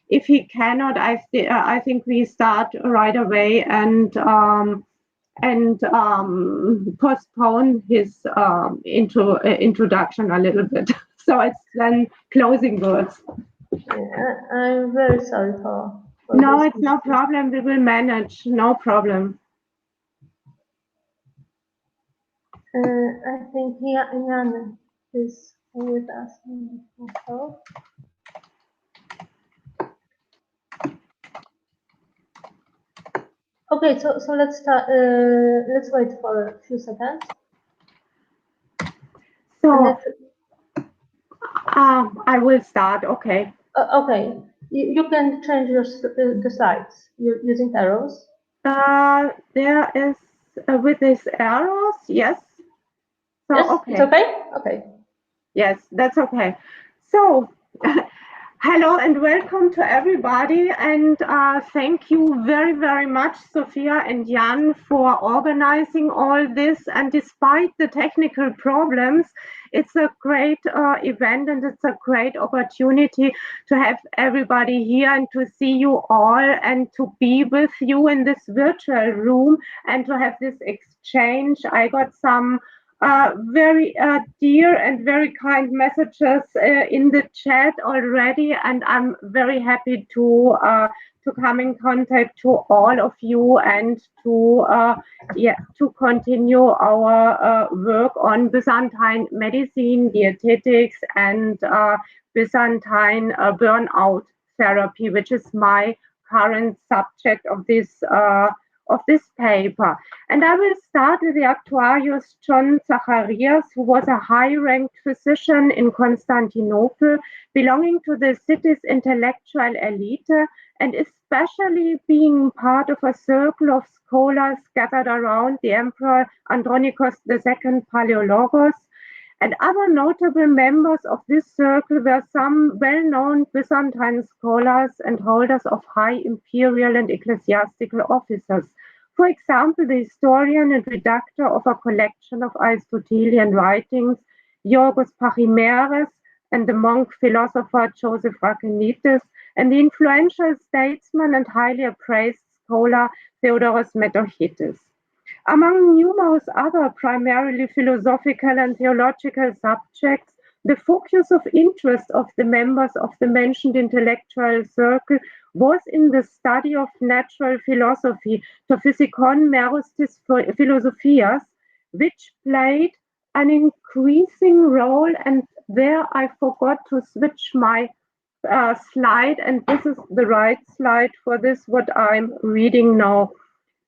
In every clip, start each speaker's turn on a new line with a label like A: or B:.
A: if he cannot, I think we start right away and postpone his introduction a little bit. So it's then closing words.
B: Yeah, I'm very sorry for
A: no,
B: this.
A: it's no problem. We will manage. No problem.
B: I think Jan is with us also. Okay, so let's start. Let's wait for a few seconds.
A: So I will start. Okay.
B: Okay, you can change the slides using arrows.
A: There is with these arrows. Yes. So
B: yes,
A: okay.
B: It's okay. Okay.
A: Yes, that's okay. So. Hello and welcome to everybody, and thank you very, very much, Sophia and Jan, for organizing all this. And despite the technical problems, it's a great event and it's a great opportunity to have everybody here and to see you all and to be with you in this virtual room and to have this exchange. I got some very dear and very kind messages in the chat already, and I'm very happy to come in contact to all of you and to continue our work on Byzantine medicine, dietetics, and Byzantine burnout therapy, which is my current subject of this paper. And I will start with the Actuarius John Zacharias, who was a high-ranked physician in Constantinople, belonging to the city's intellectual elite, and especially being part of a circle of scholars gathered around the Emperor Andronikos II Palaiologos. And other notable members of this circle were some well-known Byzantine scholars and holders of high imperial and ecclesiastical offices. For example, the historian and redactor of a collection of Aristotelian writings, Yorgos Pachymeres, and the monk philosopher Joseph Rakenitis, and the influential statesman and highly appraised scholar Theodoros Metochitis. Among numerous other primarily philosophical and theological subjects, the focus of interest of the members of the mentioned intellectual circle was in the study of natural philosophy, to Physikon Meristis Philosophias, which played an increasing role. And there I forgot to switch my slide, and this is the right slide for this, what I'm reading now.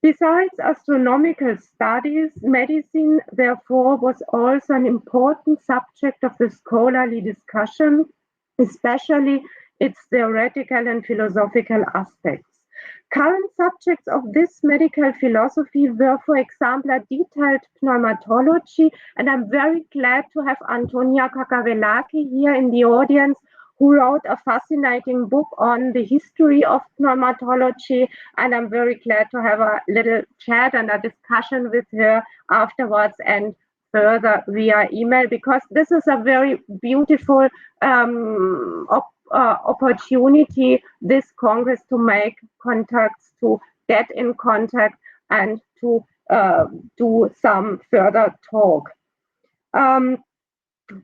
A: Besides astronomical studies, medicine, therefore, was also an important subject of the scholarly discussion, especially its theoretical and philosophical aspects. Current subjects of this medical philosophy were, for example, a detailed pneumatology, and I'm very glad to have Antonia Kakavelaki here in the audience, who wrote a fascinating book on the history of pneumatology, and I'm very glad to have a little chat and a discussion with her afterwards and further via email, because this is a very beautiful opportunity, this Congress, to make contacts, to get in contact and to do some further talk.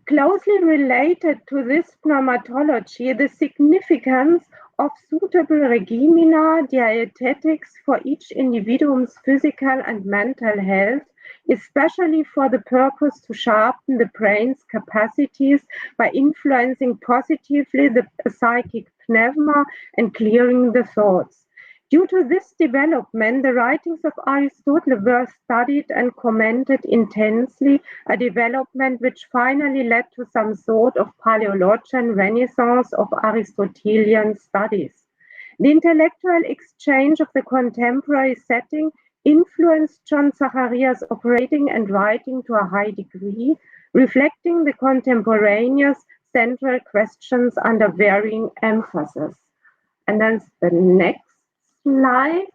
A: Closely related to this pneumatology, the significance of suitable regimina dietetics for each individuum's physical and mental health, especially for the purpose to sharpen the brain's capacities by influencing positively the psychic pneuma and clearing the thoughts. Due to this development, the writings of Aristotle were studied and commented intensely, a development which finally led to some sort of Paleologian renaissance of Aristotelian studies. The intellectual exchange of the contemporary setting influenced John Zacharias' operating and writing to a high degree, reflecting the contemporaneous central questions under varying emphasis. And then the next slide.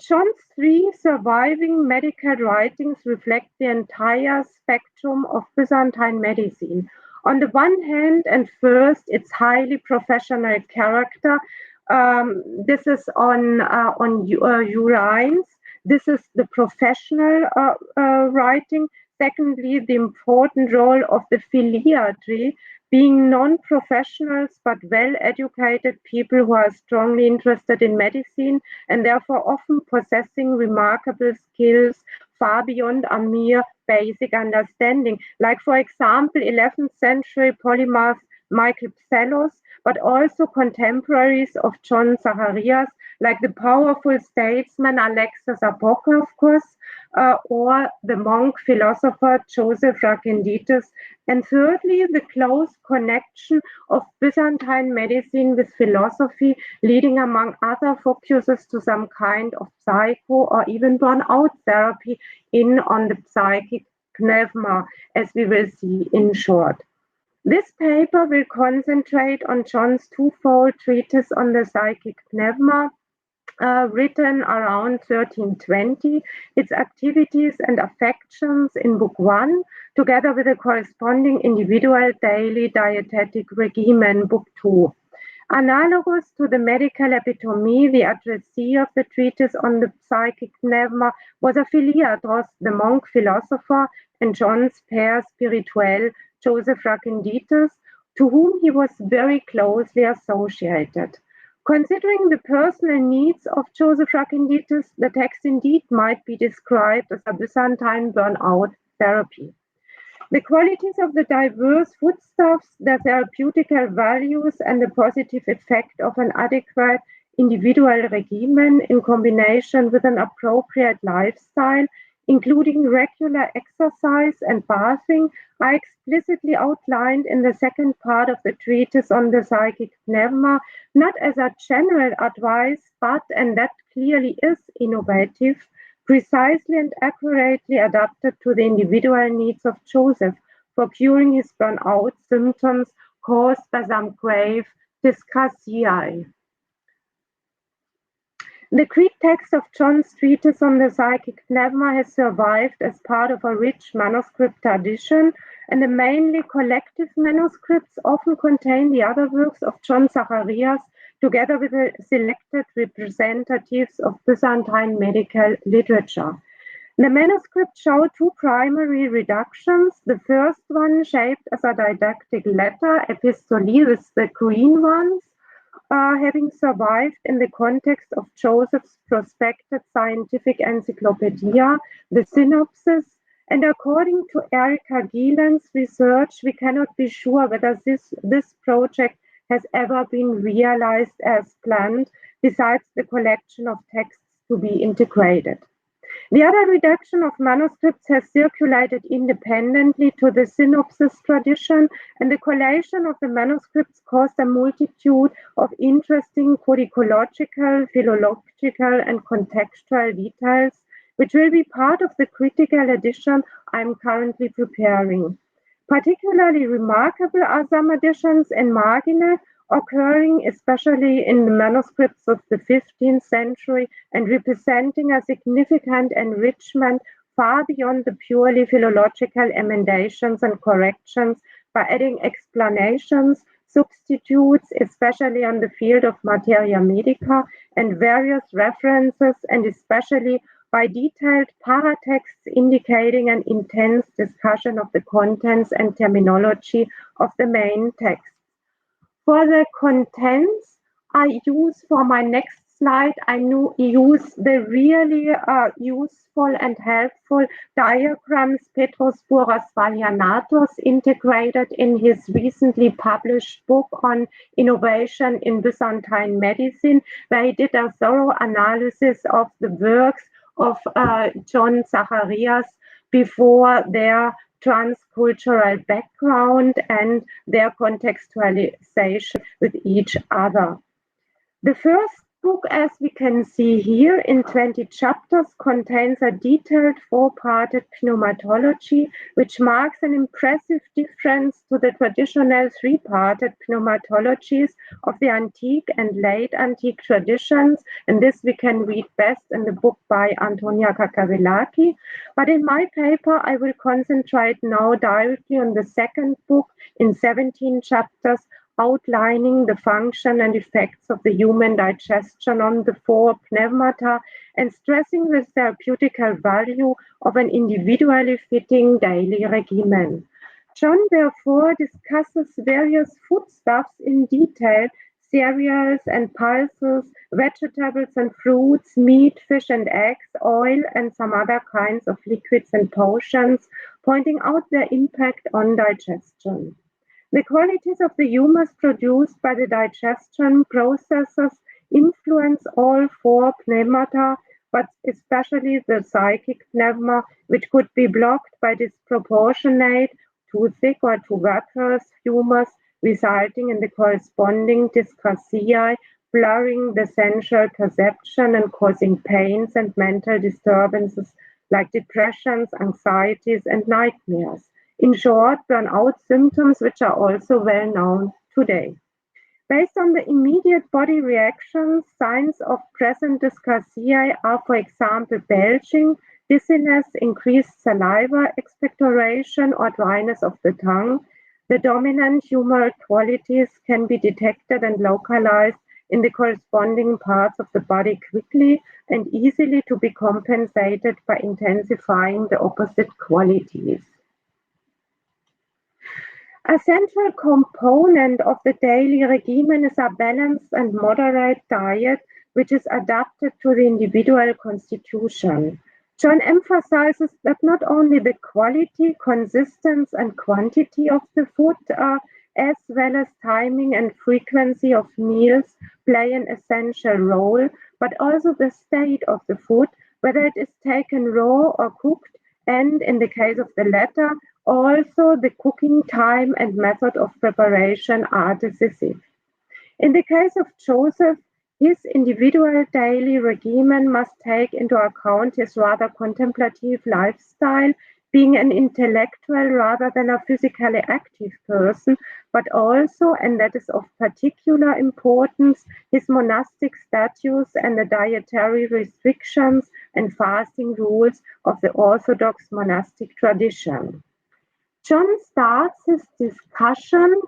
A: John's three surviving medical writings reflect the entire spectrum of Byzantine medicine. On the one hand, and first, its highly professional character. This is on urines. This is the professional writing. Secondly, the important role of the philiatry, being non-professionals but well-educated people who are strongly interested in medicine and therefore often possessing remarkable skills far beyond a mere basic understanding. Like, for example, 11th century polymath Michael Psellos, but also contemporaries of John Zacharias, like the powerful statesman Alexis Apokavkos, or the monk philosopher Joseph Rakenditis. And thirdly, the close connection of Byzantine medicine with philosophy, leading among other focuses to some kind of psycho or even burnout therapy on the psychic pneuma, as we will see in short. This paper will concentrate on John's twofold treatise on the psychic pneuma, written around 1320, its activities and affections in Book 1, together with a corresponding individual daily dietetic regimen, Book 2. Analogous to the medical epitome, the addressee of the treatise on the psychic pneuma was a Philiatros, the monk philosopher, and John's père spirituel, Joseph Rakenditis, to whom he was very closely associated. Considering the personal needs of Joseph Rakenditis, the text indeed might be described as a Byzantine burnout therapy. The qualities of the diverse foodstuffs, their therapeutical values, and the positive effect of an adequate individual regimen in combination with an appropriate lifestyle, including regular exercise and bathing, are explicitly outlined in the second part of the treatise on the psychic pneuma, not as a general advice, but, and that clearly is innovative, precisely and accurately adapted to the individual needs of Joseph for curing his burnout symptoms caused by some grave dyscrasiae. The Greek text of John's treatise on the psychic pneuma has survived as part of a rich manuscript tradition, and the mainly collective manuscripts often contain the other works of John Zacharias, together with the selected representatives of Byzantine medical literature. The manuscripts show two primary reductions. The first one, shaped as a didactic letter, epistolae, with the green ones, having survived in the context of Joseph's prospected scientific encyclopedia, the synopsis. And according to Erika Gielen's research, we cannot be sure whether this project has ever been realized as planned, besides the collection of texts to be integrated. The other reduction of manuscripts has circulated independently to the synopsis tradition, and the collation of the manuscripts caused a multitude of interesting codicological, philological, and contextual details, which will be part of the critical edition I'm currently preparing. Particularly remarkable are some additions in margine, occurring especially in the manuscripts of the 15th century and representing a significant enrichment far beyond the purely philological emendations and corrections by adding explanations, substitutes, especially on the field of materia medica, and various references, and especially by detailed paratexts indicating an intense discussion of the contents and terminology of the main text. For the contents, I use for my next slide, I use the really useful and helpful diagrams Petros Valiakos integrated in his recently published book on innovation in Byzantine medicine, where he did a thorough analysis of the works of John Zacharias before their transcultural background and their contextualization with each other. The first book, as we can see here in 20 chapters, contains a detailed four-parted pneumatology, which marks an impressive difference to the traditional three-parted pneumatologies of the antique and late antique traditions, and this we can read best in the book by Antonia Kakavelaki. But in my paper, I will concentrate now directly on the second book in 17 chapters, outlining the function and effects of the human digestion on the four pneumata and stressing the therapeutical value of an individually fitting daily regimen. John therefore discusses various foodstuffs in detail: cereals and pulses, vegetables and fruits, meat, fish and eggs, oil, and some other kinds of liquids and potions, pointing out their impact on digestion. The qualities of the humus produced by the digestion processes influence all four pneumata, but especially the psychic pneuma, which could be blocked by disproportionate, too thick or too vacuous humus, resulting in the corresponding dyscrasia, blurring the sensual perception and causing pains and mental disturbances like depressions, anxieties, and nightmares. In short, burnout symptoms, which are also well known today. Based on the immediate body reactions, signs of present dyscrasia are, for example, belching, dizziness, increased saliva expectoration, or dryness of the tongue. The dominant humoral qualities can be detected and localized in the corresponding parts of the body quickly and easily to be compensated by intensifying the opposite qualities. A central component of the daily regimen is a balanced and moderate diet, which is adapted to the individual constitution. John emphasizes that not only the quality, consistency, and quantity of the food, as well as timing and frequency of meals, play an essential role, but also the state of the food, whether it is taken raw or cooked, and in the case of the latter, also the cooking time and method of preparation are decisive. In the case of Joseph, his individual daily regimen must take into account his rather contemplative lifestyle, being an intellectual rather than a physically active person, but also, and that is of particular importance, his monastic status and the dietary restrictions and fasting rules of the Orthodox monastic tradition. John starts his discussion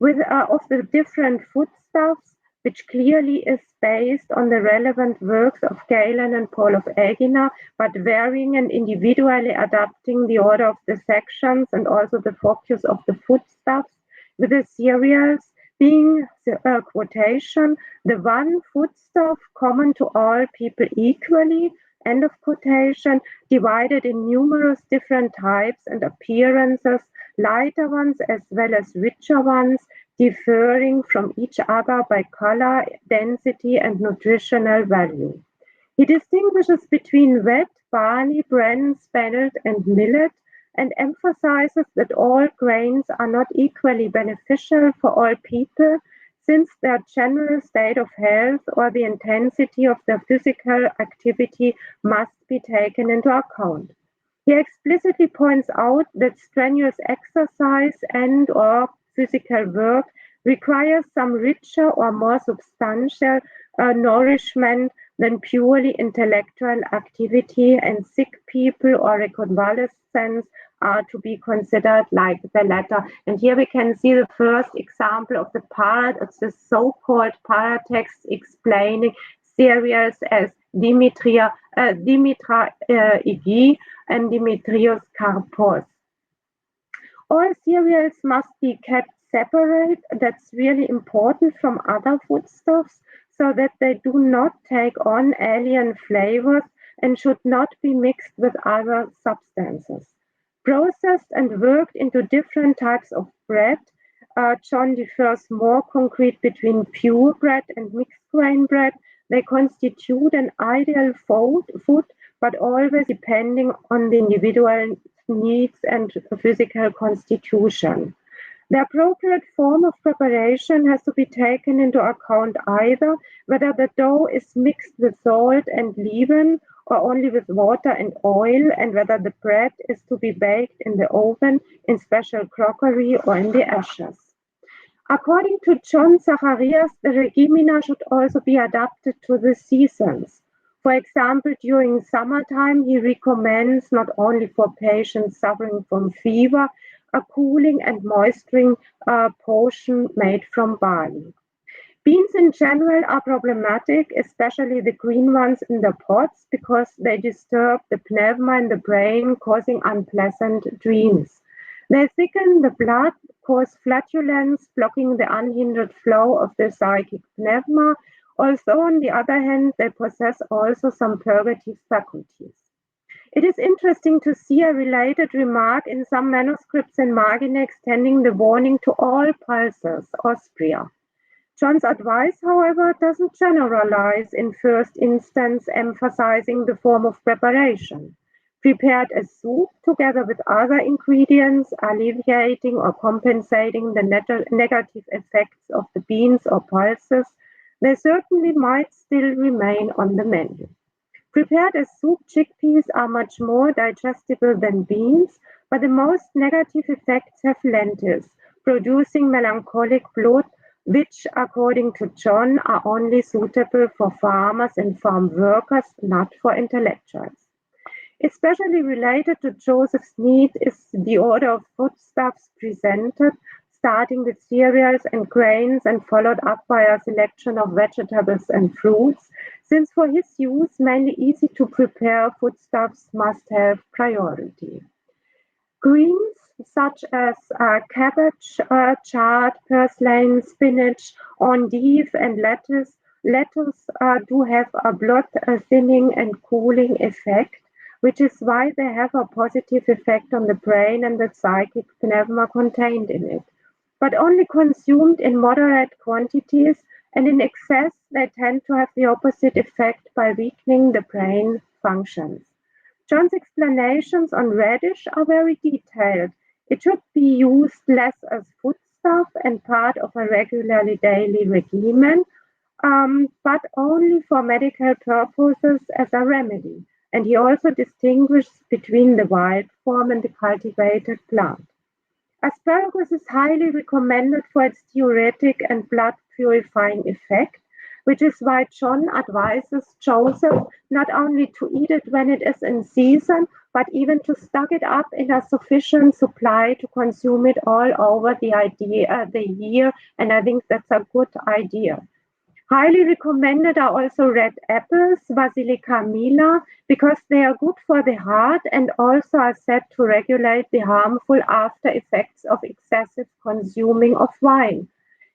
A: with of the different foodstuffs, which clearly is based on the relevant works of Galen and Paul of Aegina, but varying and individually adapting the order of the sections and also the focus of the foodstuffs, with the cereals being the quotation, the one foodstuff common to all people equally, end of quotation, divided in numerous different types and appearances, lighter ones as well as richer ones, differing from each other by color, density, and nutritional value. He distinguishes between wheat, barley, bran, spelt, and millet, and emphasizes that all grains are not equally beneficial for all people, since their general state of health or the intensity of their physical activity must be taken into account. He explicitly points out that strenuous exercise and/or physical work requires some richer or more substantial nourishment than purely intellectual activity, and sick people or reconvalescents are to be considered like the latter. And here we can see the first example of the so-called paratext explaining cereals as Dimitra Igi and Dimitrios Karpos. All cereals must be kept separate. That's really important from other foodstuffs, so that they do not take on alien flavors and should not be mixed with other substances. Processed and worked into different types of bread, John differs more concrete between pure bread and mixed grain bread. They constitute an ideal food, but always depending on the individual needs and physical constitution. The appropriate form of preparation has to be taken into account either whether the dough is mixed with salt and leaven or only with water and oil, and whether the bread is to be baked in the oven, in special crockery, or in the ashes. According to John Zacharias, the regimina should also be adapted to the seasons. For example, during summertime, he recommends not only for patients suffering from fever, a cooling and moisturizing potion made from barley. Beans in general are problematic, especially the green ones in the pots, because they disturb the pneuma in the brain, causing unpleasant dreams. They thicken the blood, cause flatulence, blocking the unhindered flow of the psychic pneuma, although on the other hand, they possess also some purgative faculties. It is interesting to see a related remark in some manuscripts in Margine extending the warning to all pulses, Austria. John's advice, however, doesn't generalize in first instance, emphasizing the form of preparation. Prepared as soup together with other ingredients, alleviating or compensating the negative effects of the beans or pulses, they certainly might still remain on the menu. Prepared as soup, chickpeas are much more digestible than beans, but the most negative effects have lentils, producing melancholic blood, which, according to John, are only suitable for farmers and farm workers, not for intellectuals. Especially related to Joseph's need is the order of foodstuffs presented, starting with cereals and grains and followed up by a selection of vegetables and fruits, since for his use, mainly easy to prepare foodstuffs must have priority. Greens such as cabbage, chard, purslane, spinach, endive, and lettuce do have a blood thinning and cooling effect, which is why they have a positive effect on the brain and the psychic pneuma contained in it. But only consumed in moderate quantities, and in excess, they tend to have the opposite effect by weakening the brain functions. John's explanations on radish are very detailed. It should be used less as foodstuff and part of a regularly daily regimen, but only for medical purposes as a remedy. And he also distinguishes between the wild form and the cultivated plant. Asparagus is highly recommended for its diuretic and blood purifying effect, which is why John advises Joseph not only to eat it when it is in season, but even to stock it up in a sufficient supply to consume it all over the year, and I think that's a good idea. Highly recommended are also red apples, Basilica mila, because they are good for the heart and also are said to regulate the harmful after effects of excessive consuming of wine.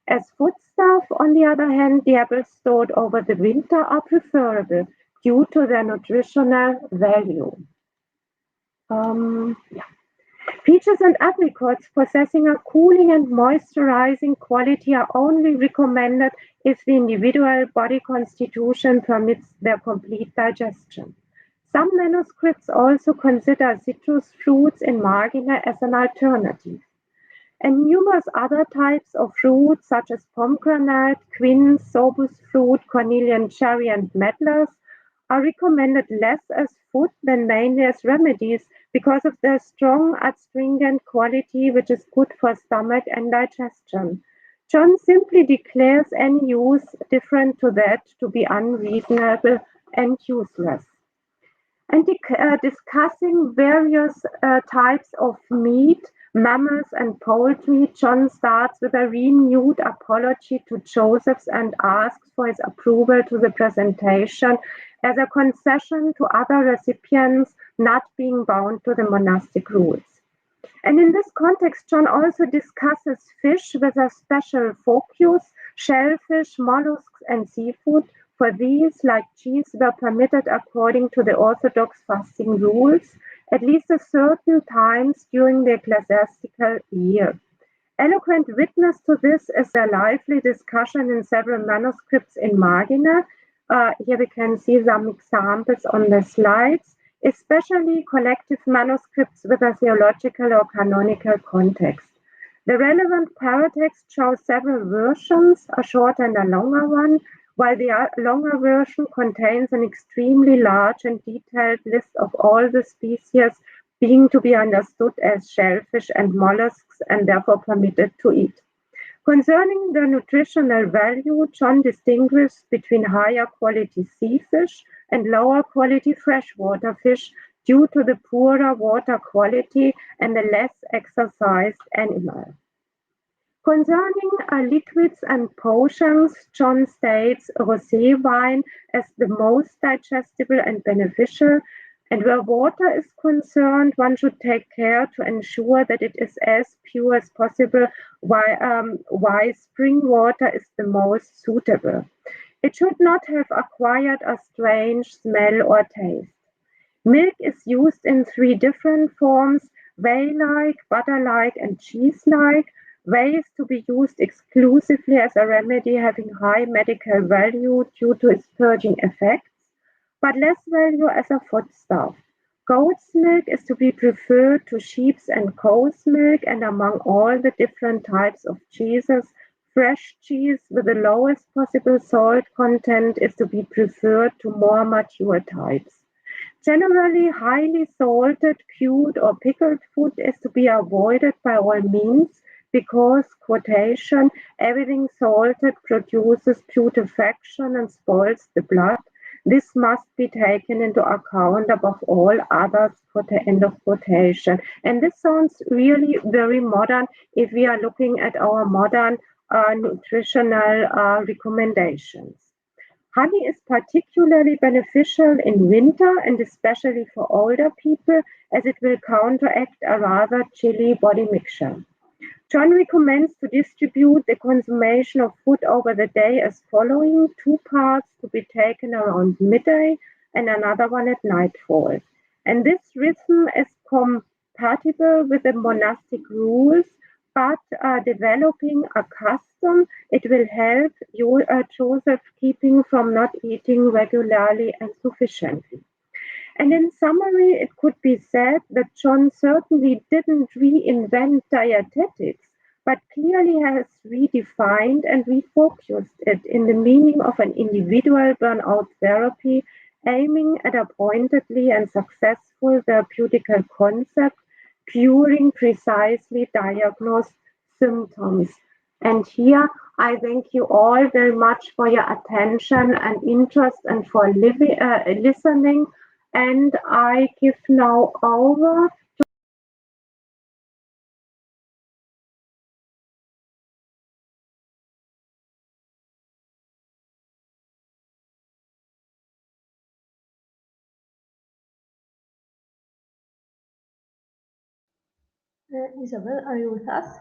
A: As foodstuff, on the other hand, the apples stored over the winter are preferable due to their nutritional value. Peaches and apricots possessing a cooling and moisturizing quality are only recommended if the individual body constitution permits their complete digestion. Some manuscripts also consider citrus fruits in Margine as an alternative. And numerous other types of fruits, such as pomegranate, quince, sobus fruit, cornelian cherry, and medlars, are recommended less as food than mainly as remedies because of their strong astringent quality, which is good for stomach and digestion. John simply declares any use different to that to be unreasonable and useless. And discussing various types of meat, mammals, and poultry, John starts with a renewed apology to Joseph and asks for his approval to the presentation as a concession to other recipients not being bound to the monastic rules. And in this context, John also discusses fish with a special focus, shellfish, mollusks, and seafood. For these, like cheese, were permitted according to the Orthodox fasting rules, at least at certain times during the ecclesiastical year. Eloquent witness to this is a lively discussion in several manuscripts in Margine. Here we can see some examples on the slides, especially collective manuscripts with a theological or canonical context. The relevant paratext shows several versions, a shorter and a longer one, while the longer version contains an extremely large and detailed list of all the species being to be understood as shellfish and mollusks and therefore permitted to eat. Concerning the nutritional value, John distinguishes between higher quality sea fish and lower quality freshwater fish due to the poorer water quality and the less exercised animal. Concerning liquids and potions, John states rosé wine as the most digestible and beneficial, and where water is concerned, one should take care to ensure that it is as pure as possible, why spring water is the most suitable. It should not have acquired a strange smell or taste. Milk is used in 3 different forms: whey-like, butter-like, and cheese-like. Whey is to be used exclusively as a remedy having high medical value due to its purging effects, but less value as a foodstuff. Goat's milk is to be preferred to sheep's and cow's milk, and among all the different types of cheeses, fresh cheese with the lowest possible salt content is to be preferred to more mature types. Generally, highly salted, cured, or pickled food is to be avoided by all means because, quotation, everything salted produces putrefaction and spoils the blood. This must be taken into account above all others, end of quotation. And this sounds really very modern if we are looking at our modern nutritional recommendations. Honey is particularly beneficial in winter and especially for older people as it will counteract a rather chilly body mixture. John recommends to distribute the consumption of food over the day as following: 2 parts to be taken around midday and another one at nightfall. And this rhythm is compatible with the monastic rules, but developing a custom, it will help Joseph keeping from not eating regularly and sufficiently. And in summary, it could be said that John certainly didn't reinvent dietetics, but clearly has redefined and refocused it in the meaning of an individual burnout therapy, aiming at a pointedly and successful therapeutical concept, curing precisely diagnosed symptoms. And here, I thank you all very much for your attention and interest and for listening. And I give now over
B: Isabel, are you with us?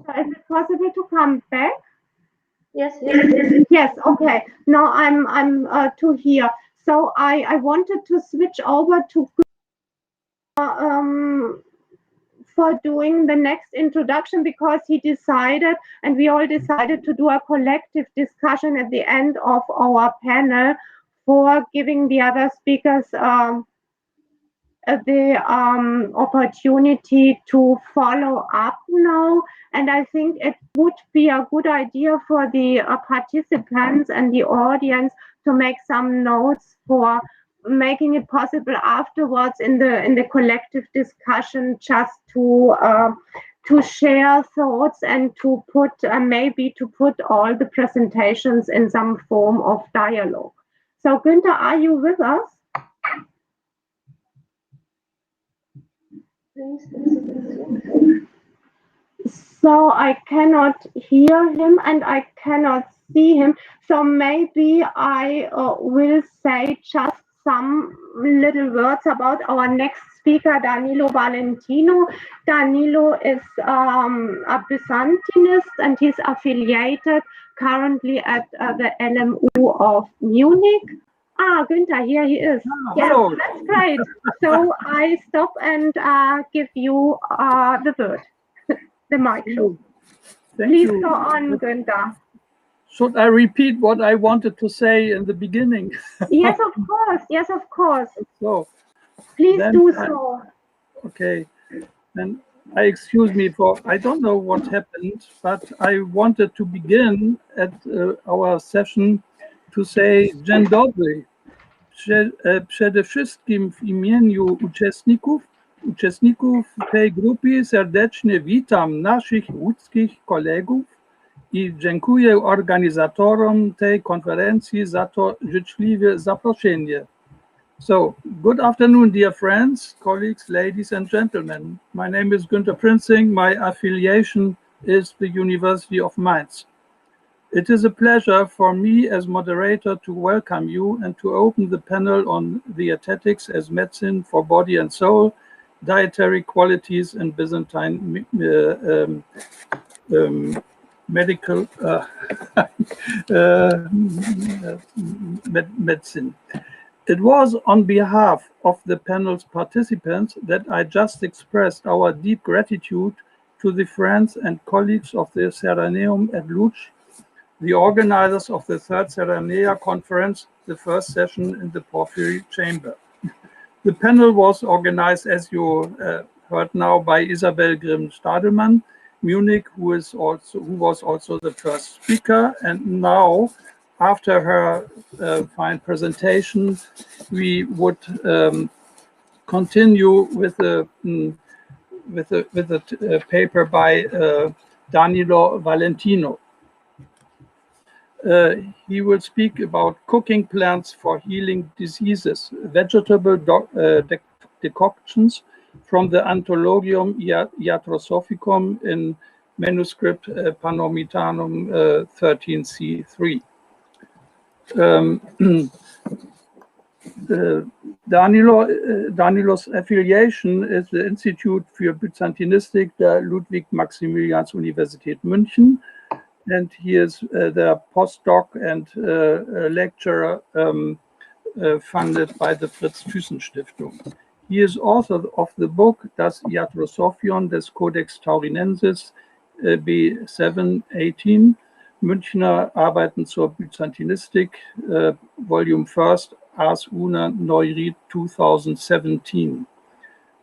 A: Is it possible to come back?
B: Yes, yes.
A: Yes, okay. Now I'm to here. So I wanted to switch over to for doing the next introduction because he decided, and we all decided to do a collective discussion at the end of our panel for giving the other speakers the opportunity to follow up now. And I think it would be a good idea for the participants and the audience to make some notes for making it possible afterwards in the collective discussion just to share thoughts and to put maybe to put all the presentations in some form of dialogue. So Günter, are you with us? So I cannot hear him and I cannot see him. So maybe I will say just some little words about our next speaker, Danilo Valentino. Danilo is a Byzantinist, and he's affiliated currently at the LMU of Munich. Günter, here he is. Yes,
C: hello.
A: that's great. So I stop and give you the word, the mic. Please go on, Günter.
C: Should I repeat what I wanted to say in the beginning?
A: Yes, of course. Yes, of course.
C: So,
A: please do so.
C: Okay. Then I excuse me for, I don't know what happened, but I wanted to begin at our session to say Dzień dobry. Przede wszystkim w imieniu uczestników tej grupy serdecznie witam naszych łódzkich kolegów i dziękuję organizatorom tej konferencji za to życzliwe zaproszenie. So, good afternoon, dear friends, colleagues, ladies and gentlemen. My name is Günter Prinzing. My affiliation is the University of Mainz. It is a pleasure for me as moderator to welcome you and to open the panel on Dietetics as medicine for body and soul, dietary qualities in Byzantine medical medicine. It was on behalf of the panel's participants that I just expressed our deep gratitude to the friends and colleagues of the Ceranea at Lodz, the organizers of the third Ceranea conference, the first session in the Porphiry chamber. The panel was organized, as you heard now, by Isabel Grimm-Stadelmann, Munich, who was also the first speaker. And now, after her fine presentation, we would continue with the paper by Danilo Valentino. He will speak about cooking plants for healing diseases, vegetable decoctions from the Anthologium Iatrosophicum in manuscript Panorm 13C3. Danilos affiliation is the Institute für Byzantinistik der Ludwig-Maximilians-Universität München, and he is the postdoc and lecturer funded by the Fritz-Thyssen-Stiftung. He is author of the book Das Iatrosophion des Codex Taurinensis B718, Münchner Arbeiten zur Byzantinistik, Volume 1st, Ars Una Neuri 2017.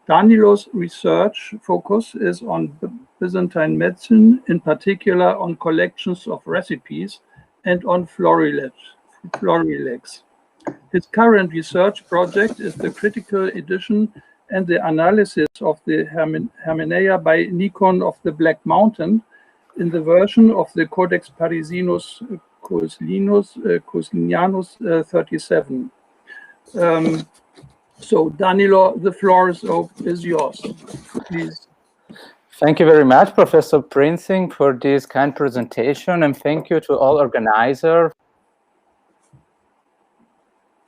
C: Danilo's research focus is on Byzantine medicine, in particular on collections of recipes and on florilegs. His current research project is the critical edition and the analysis of the Hermeneia by Nikon of the Black Mountain in the version of the Codex Parisinus Coslinianus 37. So, Danilo, the floor is yours. Please.
D: Thank you very much, Professor Prinzing, for this kind presentation, and thank you to all organizers.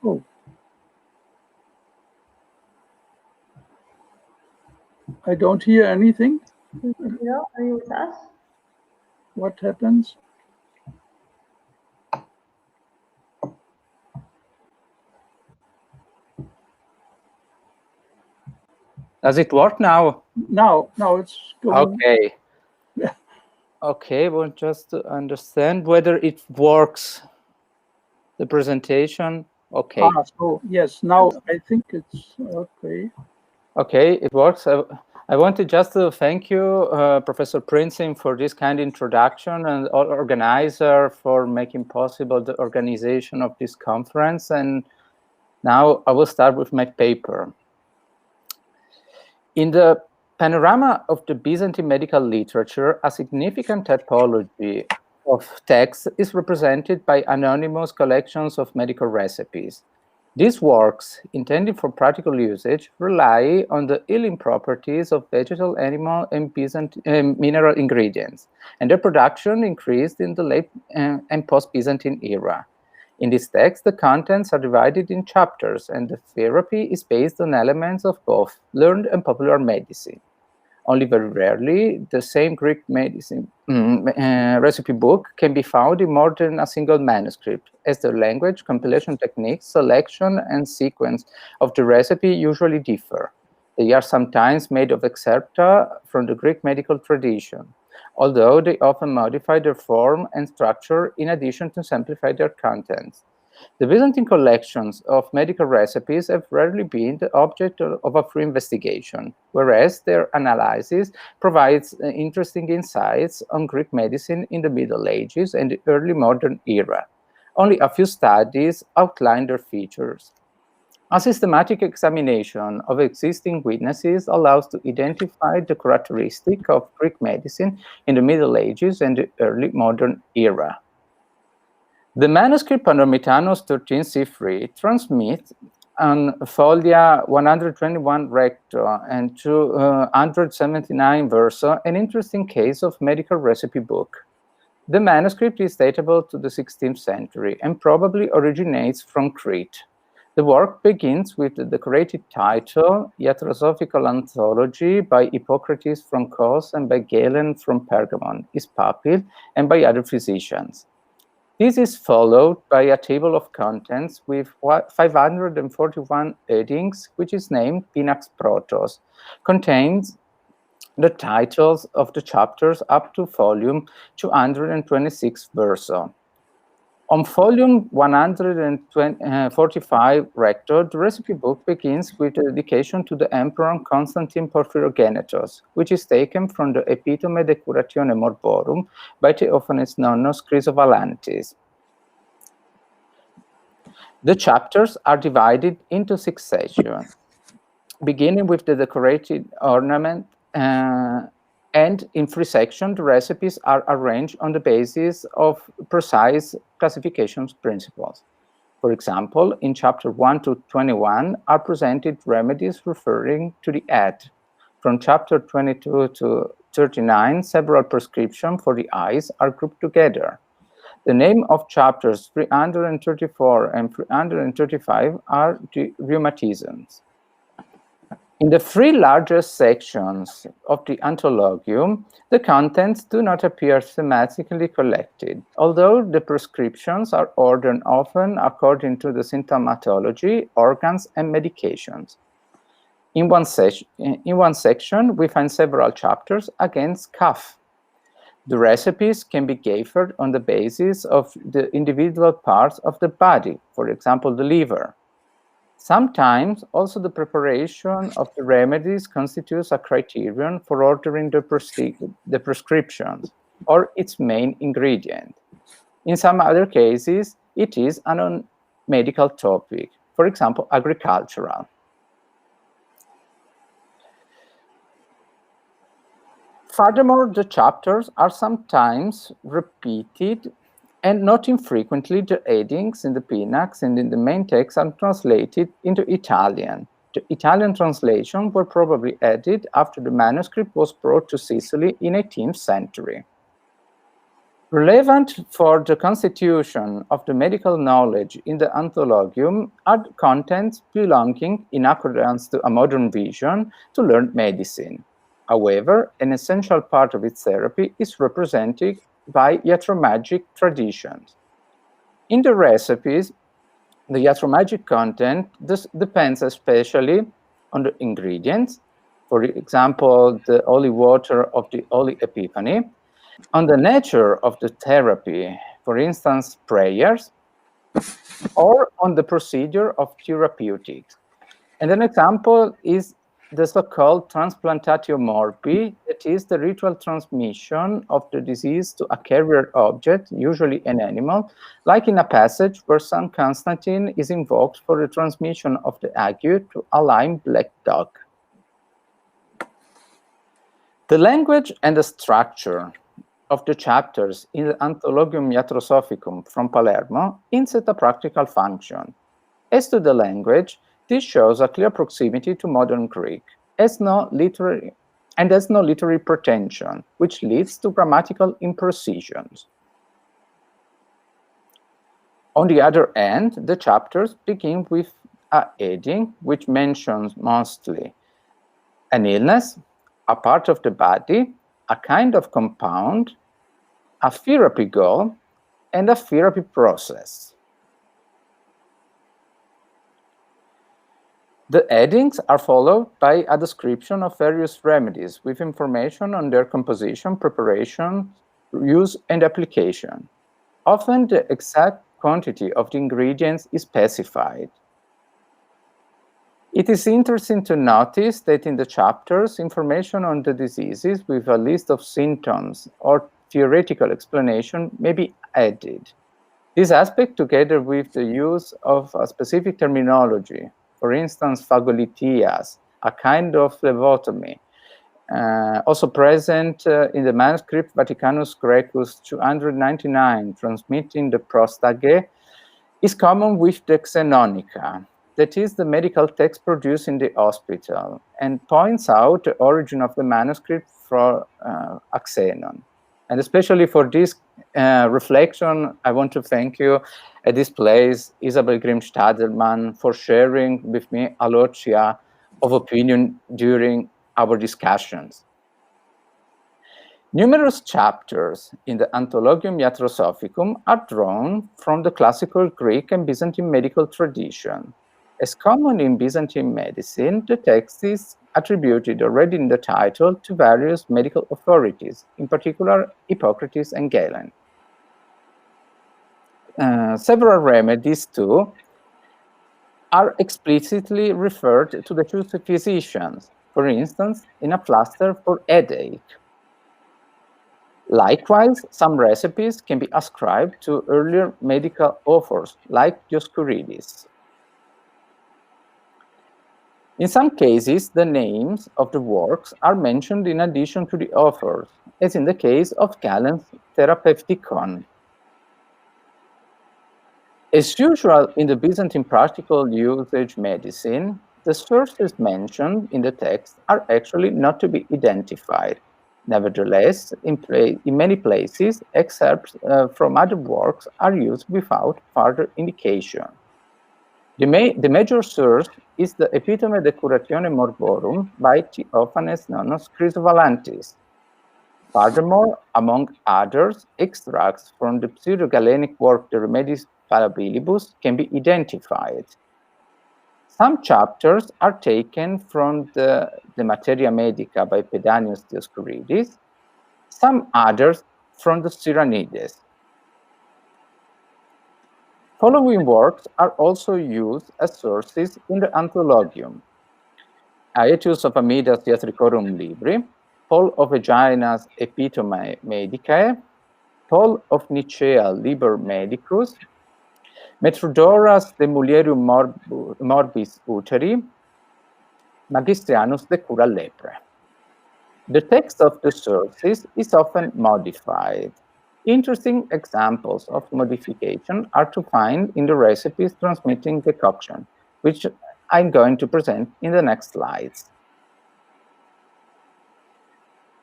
C: Oh. I don't hear anything.
B: No, are you with us?
C: What happens?
D: Does it work now?
C: Now it's going.
D: Okay.
C: Yeah.
D: Okay, well, just to understand whether it works, the presentation. Okay.
C: So yes, now I think it's okay.
D: Okay, it works. I wanted just to thank you, Professor Prinzing, for this kind introduction, and all organizer for making possible the organization of this conference. And now I will start with my paper. In the panorama of the Byzantine medical literature, a significant typology of texts is represented by anonymous collections of medical recipes. These works, intended for practical usage, rely on the healing properties of vegetal, animal, and mineral ingredients, and their production increased in the late and post-Byzantine era. In this text, the contents are divided in chapters, and the therapy is based on elements of both learned and popular medicine. Only very rarely, the same Greek medicine recipe book can be found in more than a single manuscript, as the language, compilation techniques, selection, and sequence of the recipe usually differ. They are sometimes made of excerpta from the Greek medical tradition, although they often modify their form and structure in addition to simplify their contents. The Byzantine collections of medical recipes have rarely been the object of a free investigation, whereas their analysis provides interesting insights on Greek medicine in the Middle Ages and the early modern era. Only a few studies outline their features. A systematic examination of existing witnesses allows to identify the characteristics of Greek medicine in the Middle Ages and the early modern era. The manuscript Panormitanos 13c3 transmits on folia 121 recto and 279 verso an interesting case of medical recipe book. The manuscript is datable to the 16th century and probably originates from Crete. The work begins with the decorated title Iatrosophical Anthology by Hippocrates from Kos and by Galen from Pergamon, is papal, and by other physicians. This is followed by a table of contents with 541 headings, which is named Pinax Protos, contains the titles of the chapters up to volume 226 verso. On volume 145 recto, the recipe book begins with a dedication to the Emperor Constantine Porphyrogenetos, which is taken from the Epitome de Curatione Morborum by Theophanes Nonnos Chrysovalantis. The chapters are divided into 6 sections, beginning with the decorated ornament, and in 3 sections, the recipes are arranged on the basis of precise classification principles. For example, in chapter 1 to 21 are presented remedies referring to the head. From chapter 22 to 39, several prescriptions for the eyes are grouped together. The name of chapters 334 and 335 are the rheumatisms. In the 3 largest sections of the Anthologium, the contents do not appear thematically collected, although the prescriptions are ordered often according to the symptomatology, organs, and medications. In one section, we find several chapters against cough. The recipes can be gathered on the basis of the individual parts of the body, for example, the liver. Sometimes, also the preparation of the remedies constitutes a criterion for ordering the prescriptions, or its main ingredient. In some other cases, it is a non-medical topic, for example, agricultural. Furthermore, the chapters are sometimes repeated, and not infrequently the headings in the Pinax and in the main text are translated into Italian. The Italian translation were probably added after the manuscript was brought to Sicily in the 18th century. Relevant for the constitution of the medical knowledge in the Anthologium are the contents belonging, in accordance to a modern vision, to learned medicine. However, an essential part of its therapy is represented by iatromagic traditions. In the recipes, the iatromagic content depends especially on the ingredients, for example, the holy water of the Holy Epiphany, on the nature of the therapy, for instance, prayers, or on the procedure of therapeutics. And an example is the so-called transplantatio morbi, that is the ritual transmission of the disease to a carrier object, usually an animal, like in a passage where St. Constantine is invoked for the transmission of the ague to a lame black dog. The language and the structure of the chapters in the Anthologium Iatrosophicum from Palermo insert a practical function. As to the language, this shows a clear proximity to modern Greek, has no literary pretension, which leads to grammatical imprecisions. On the other hand, the chapters begin with a heading which mentions mostly an illness, a part of the body, a kind of compound, a therapy goal, and a therapy process. The headings are followed by a description of various remedies with information on their composition, preparation, use, and application. Often the exact quantity of the ingredients is specified. It is interesting to notice that in the chapters, information on the diseases with a list of symptoms or theoretical explanation may be added. This aspect, together with the use of a specific terminology, for instance, phagolithias, a kind of phlebotomy, also present in the manuscript Vaticanus Grecus 299, transmitting the prostage, is common with the Xenonica, that is the medical text produced in the hospital, and points out the origin of the manuscript for Xenon. And especially for this reflection, I want to thank you at this place, Isabel Grimm-Stadelmann, for sharing with me a loggia of opinion during our discussions. Numerous chapters in the Anthologium Iatrosophicum are drawn from the classical Greek and Byzantine medical tradition. As common in Byzantine medicine, the text is attributed already in the title to various medical authorities, in particular Hippocrates and Galen. Several remedies, too, are explicitly referred to the two physicians, for instance, in a plaster for headache. Likewise, some recipes can be ascribed to earlier medical authors, like Dioscurides. In some cases, the names of the works are mentioned in addition to the authors, as in the case of Galen's Therapeuticon. As usual in the Byzantine practical usage medicine, the sources mentioned in the text are actually not to be identified. Nevertheless, in many places, excerpts from other works are used without further indication. The major source is the Epitome de Curatione Morborum by Theophanes Nonnos Chrysovalantis. Furthermore, among others, extracts from the pseudo-Galenic work De Remedis Fallibilibus can be identified. Some chapters are taken from the De Materia Medica by Pedanius Dioscurides, some others from the Cyranides. Following works are also used as sources in the Anthologium: Aetius of Amidas Iatricorum Libri, Paul of Aegina's Epitome Medicae, Paul of Nicea Liber Medicus, Metrodoras de Mulierum Morbis Uteri, Magistrianus de Cura Lepre. The text of the sources is often modified. Interesting examples of modification are to find in the recipes transmitting decoction, which I'm going to present in the next slides.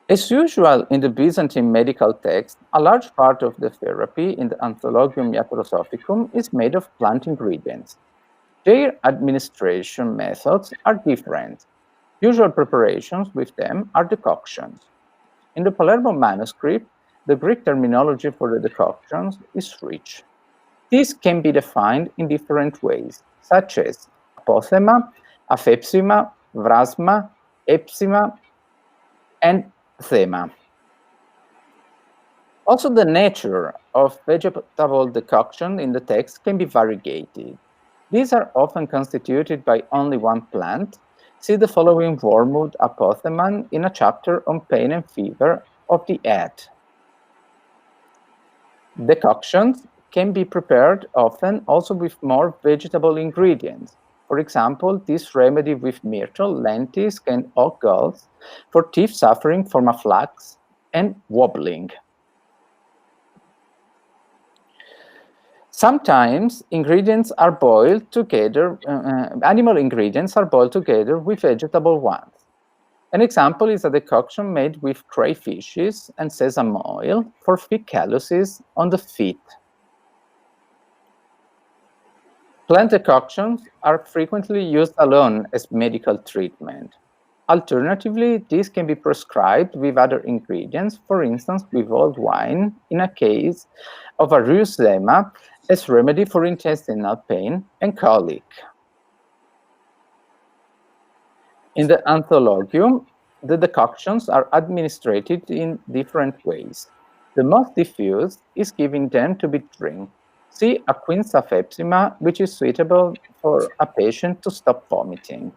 D: As usual in the Byzantine medical text, a large part of the therapy in the Anthologium Iatrosophicum is made of plant ingredients. Their administration methods are different. Usual preparations with them are decoctions. In the Palermo manuscript, the Greek terminology for the decoctions is rich. These can be defined in different ways, such as apothema, aphepsima, vrasma, epsima, and thema. Also, the nature of vegetable decoction in the text can be variegated. These are often constituted by only one plant. See the following Wormwood apothemon in a chapter on pain and fever of the head. Decoctions can be prepared often also with more vegetable ingredients. For example, this remedy with myrtle, lentils, and oak galls for teeth suffering from a flux and wobbling. Sometimes ingredients are boiled together, animal ingredients are boiled together with vegetable ones. An example is a decoction made with crayfishes and sesame oil for thick calluses on the feet. Plant decoctions are frequently used alone as medical treatment. Alternatively, these can be prescribed with other ingredients, for instance, with old wine in a case of a erythema as remedy for intestinal pain and colic. In the Anthologium, the decoctions are administered in different ways. The most diffuse is giving them to be drunk. See a quince of epsima, which is suitable for a patient to stop vomiting.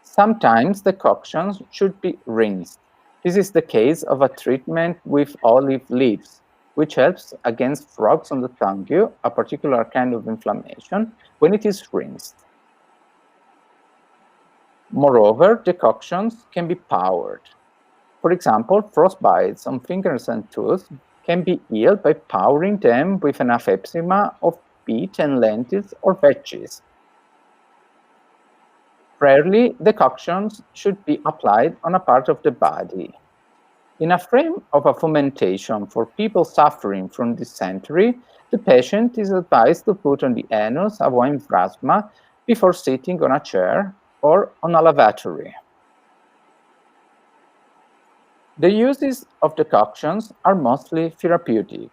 D: Sometimes decoctions should be rinsed. This is the case of a treatment with olive leaves, which helps against frogs on the tongue, a particular kind of inflammation, when it is rinsed. Moreover, decoctions can be powdered. For example, frostbites on fingers and toes can be healed by powdering them with enough epsima of beet and lentils or veggies. Rarely, decoctions should be applied on a part of the body. In a frame of a fomentation for people suffering from dysentery, the patient is advised to put on the anus a wine plasma before sitting on a chair or on a lavatory. The uses of decoctions are mostly therapeutic.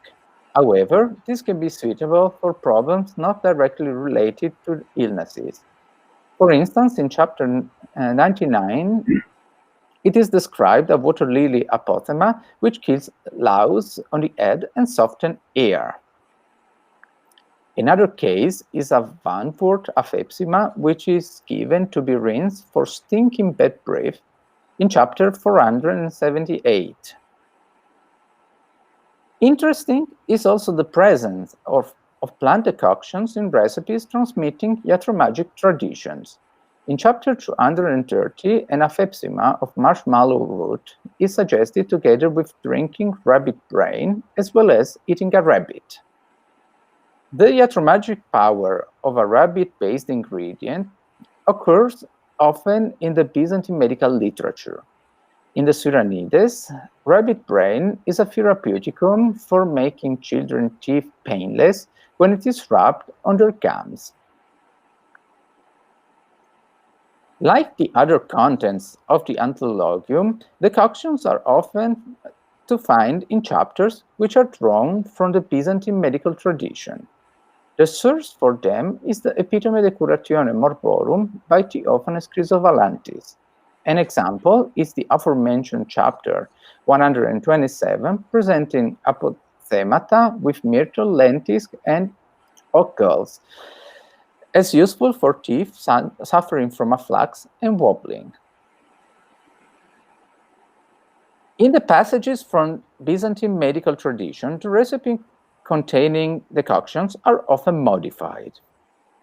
D: However, this can be suitable for problems not directly related to illnesses. For instance, in chapter 99, it is described a water lily apothema which kills louse on the head and softens hair. Another case is a vanwort of epsima, which is given to be rinsed for stinking bad breath in chapter 478. Interesting is also the presence of plant decoctions in recipes transmitting iatromagic traditions. In chapter 230, an epsima of marshmallow root is suggested together with drinking rabbit brain as well as eating a rabbit. The iatromagic power of a rabbit-based ingredient occurs often in the Byzantine medical literature. In the Cyranides, rabbit brain is a therapeuticum for making children's teeth painless when it is rubbed on their gums. Like the other contents of the Anthologium, decoctions are often to find in chapters which are drawn from the Byzantine medical tradition. The source for them is the Epitome de Curatione Morborum by Theophanes Chrysovalantis. An example is the aforementioned chapter 127, presenting apothemata with myrtle, lentisk, and oak galls, as useful for teeth suffering from afflux and wobbling. In the passages from Byzantine medical tradition, the recipe containing decoctions are often modified.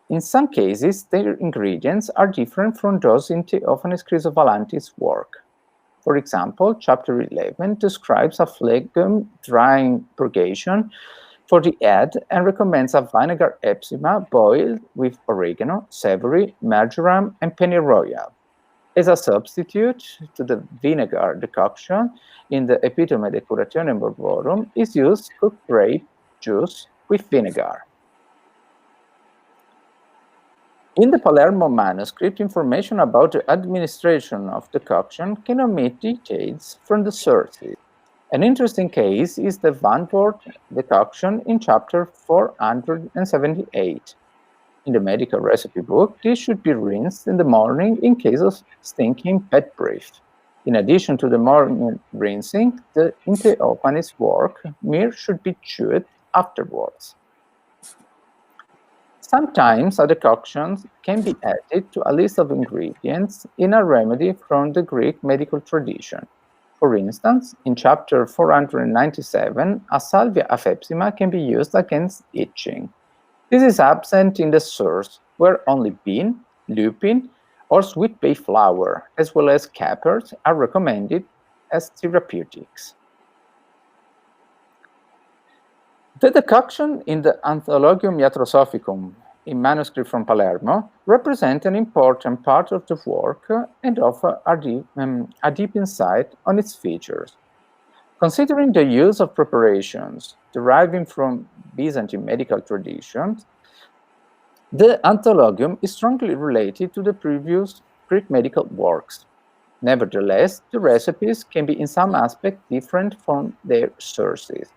D: In some cases, their ingredients are different from those in Theophanes Chrysovalantis' work. For example, chapter 11 describes a phlegm drying purgation for the head and recommends a vinegar epsima boiled with oregano, savory, marjoram, and pennyroyal. As a substitute to the vinegar decoction in the Epitome de Curatione Morborum is used cooked grape juice with vinegar. In the Palermo manuscript, information about the administration of decoction can omit details from the sources. An interesting case is the vanwort decoction in chapter 478. In the medical recipe book, this should be rinsed in the morning in case of stinking bad breath. In addition to the morning rinsing, in Theophanes' work, myrrh should be chewed afterwards. Sometimes a decoction can be added to a list of ingredients in a remedy from the Greek medical tradition. For instance, in chapter 497, a salvia of epsima can be used against itching. This is absent in the source, where only bean, lupin, or sweet bay flour, as well as capers, are recommended as therapeutics. The decoction in the Anthologium Iatrosophicum, in manuscript from Palermo, represent an important part of the work and offer a deep insight on its features. Considering the use of preparations deriving from Byzantine medical traditions, The Anthologium is strongly related to the previous Greek medical works. Nevertheless, the recipes can be in some aspect different from their sources.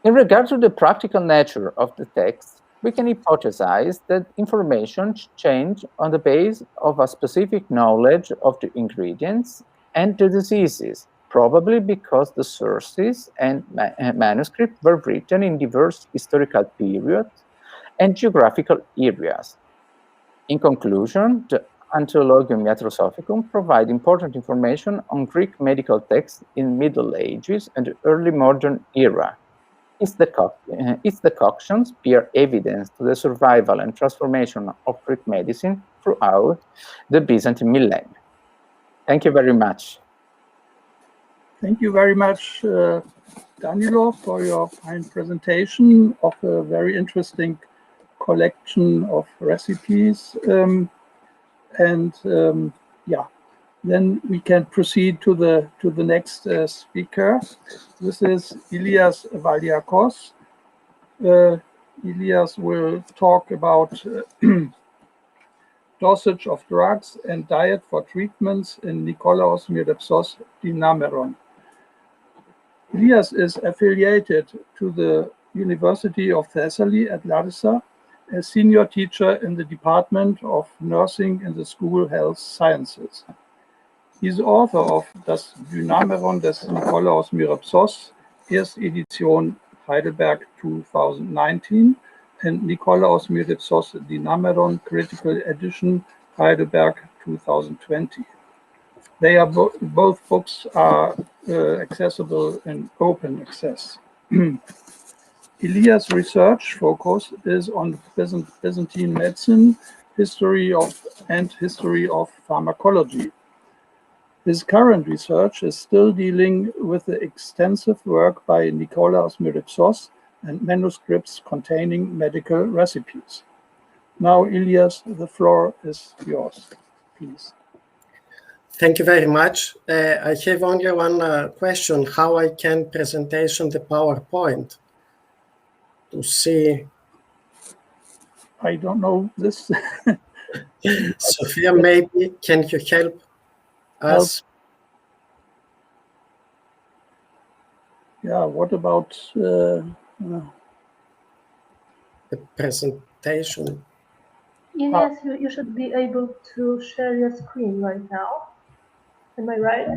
D: In regard to the practical nature of the text, we can hypothesize that information change on the basis of a specific knowledge of the ingredients and the diseases, probably because the sources and manuscripts were written in diverse historical periods and geographical areas. In conclusion, the Anthologium Iatrosophicum provides important information on Greek medical texts in Middle Ages and the early modern era. Its decoctions bear evidence to the survival and transformation of Greek medicine throughout the Byzantine millennium. Thank you very much.
C: Thank you very much, Danilo, for your fine presentation of a very interesting collection of recipes. Yeah, then we can proceed to the next speaker. This is Elias Valiakos. Elias will talk about dosage of drugs and diet for treatments in Nikolaos Myrepsos Dynameron. Elias is affiliated to the University of Thessaly at Larissa as senior teacher in the Department of Nursing in the School Health Sciences. He is author of Das Dynameron des Nikolaos Myrepsos, Erste Edition Heidelberg 2019, and Nikolaos Myrepsos Dynameron Critical Edition Heidelberg 2020. They are both books are accessible in open access. Elias' research focus is on Byzantine medicine, history of pharmacology. His current research is still dealing with the extensive work by Nikolaos Myrepsos and manuscripts containing medical recipes. Now, Elias, the floor is yours, please.
E: Thank you very much. I have only one question: how I can presentation the PowerPoint to see?
C: I don't know this.
E: Sophia, maybe can you help us?
C: Yeah, what about
E: the presentation?
B: Yes, you should be able to share your screen right now. Am I right?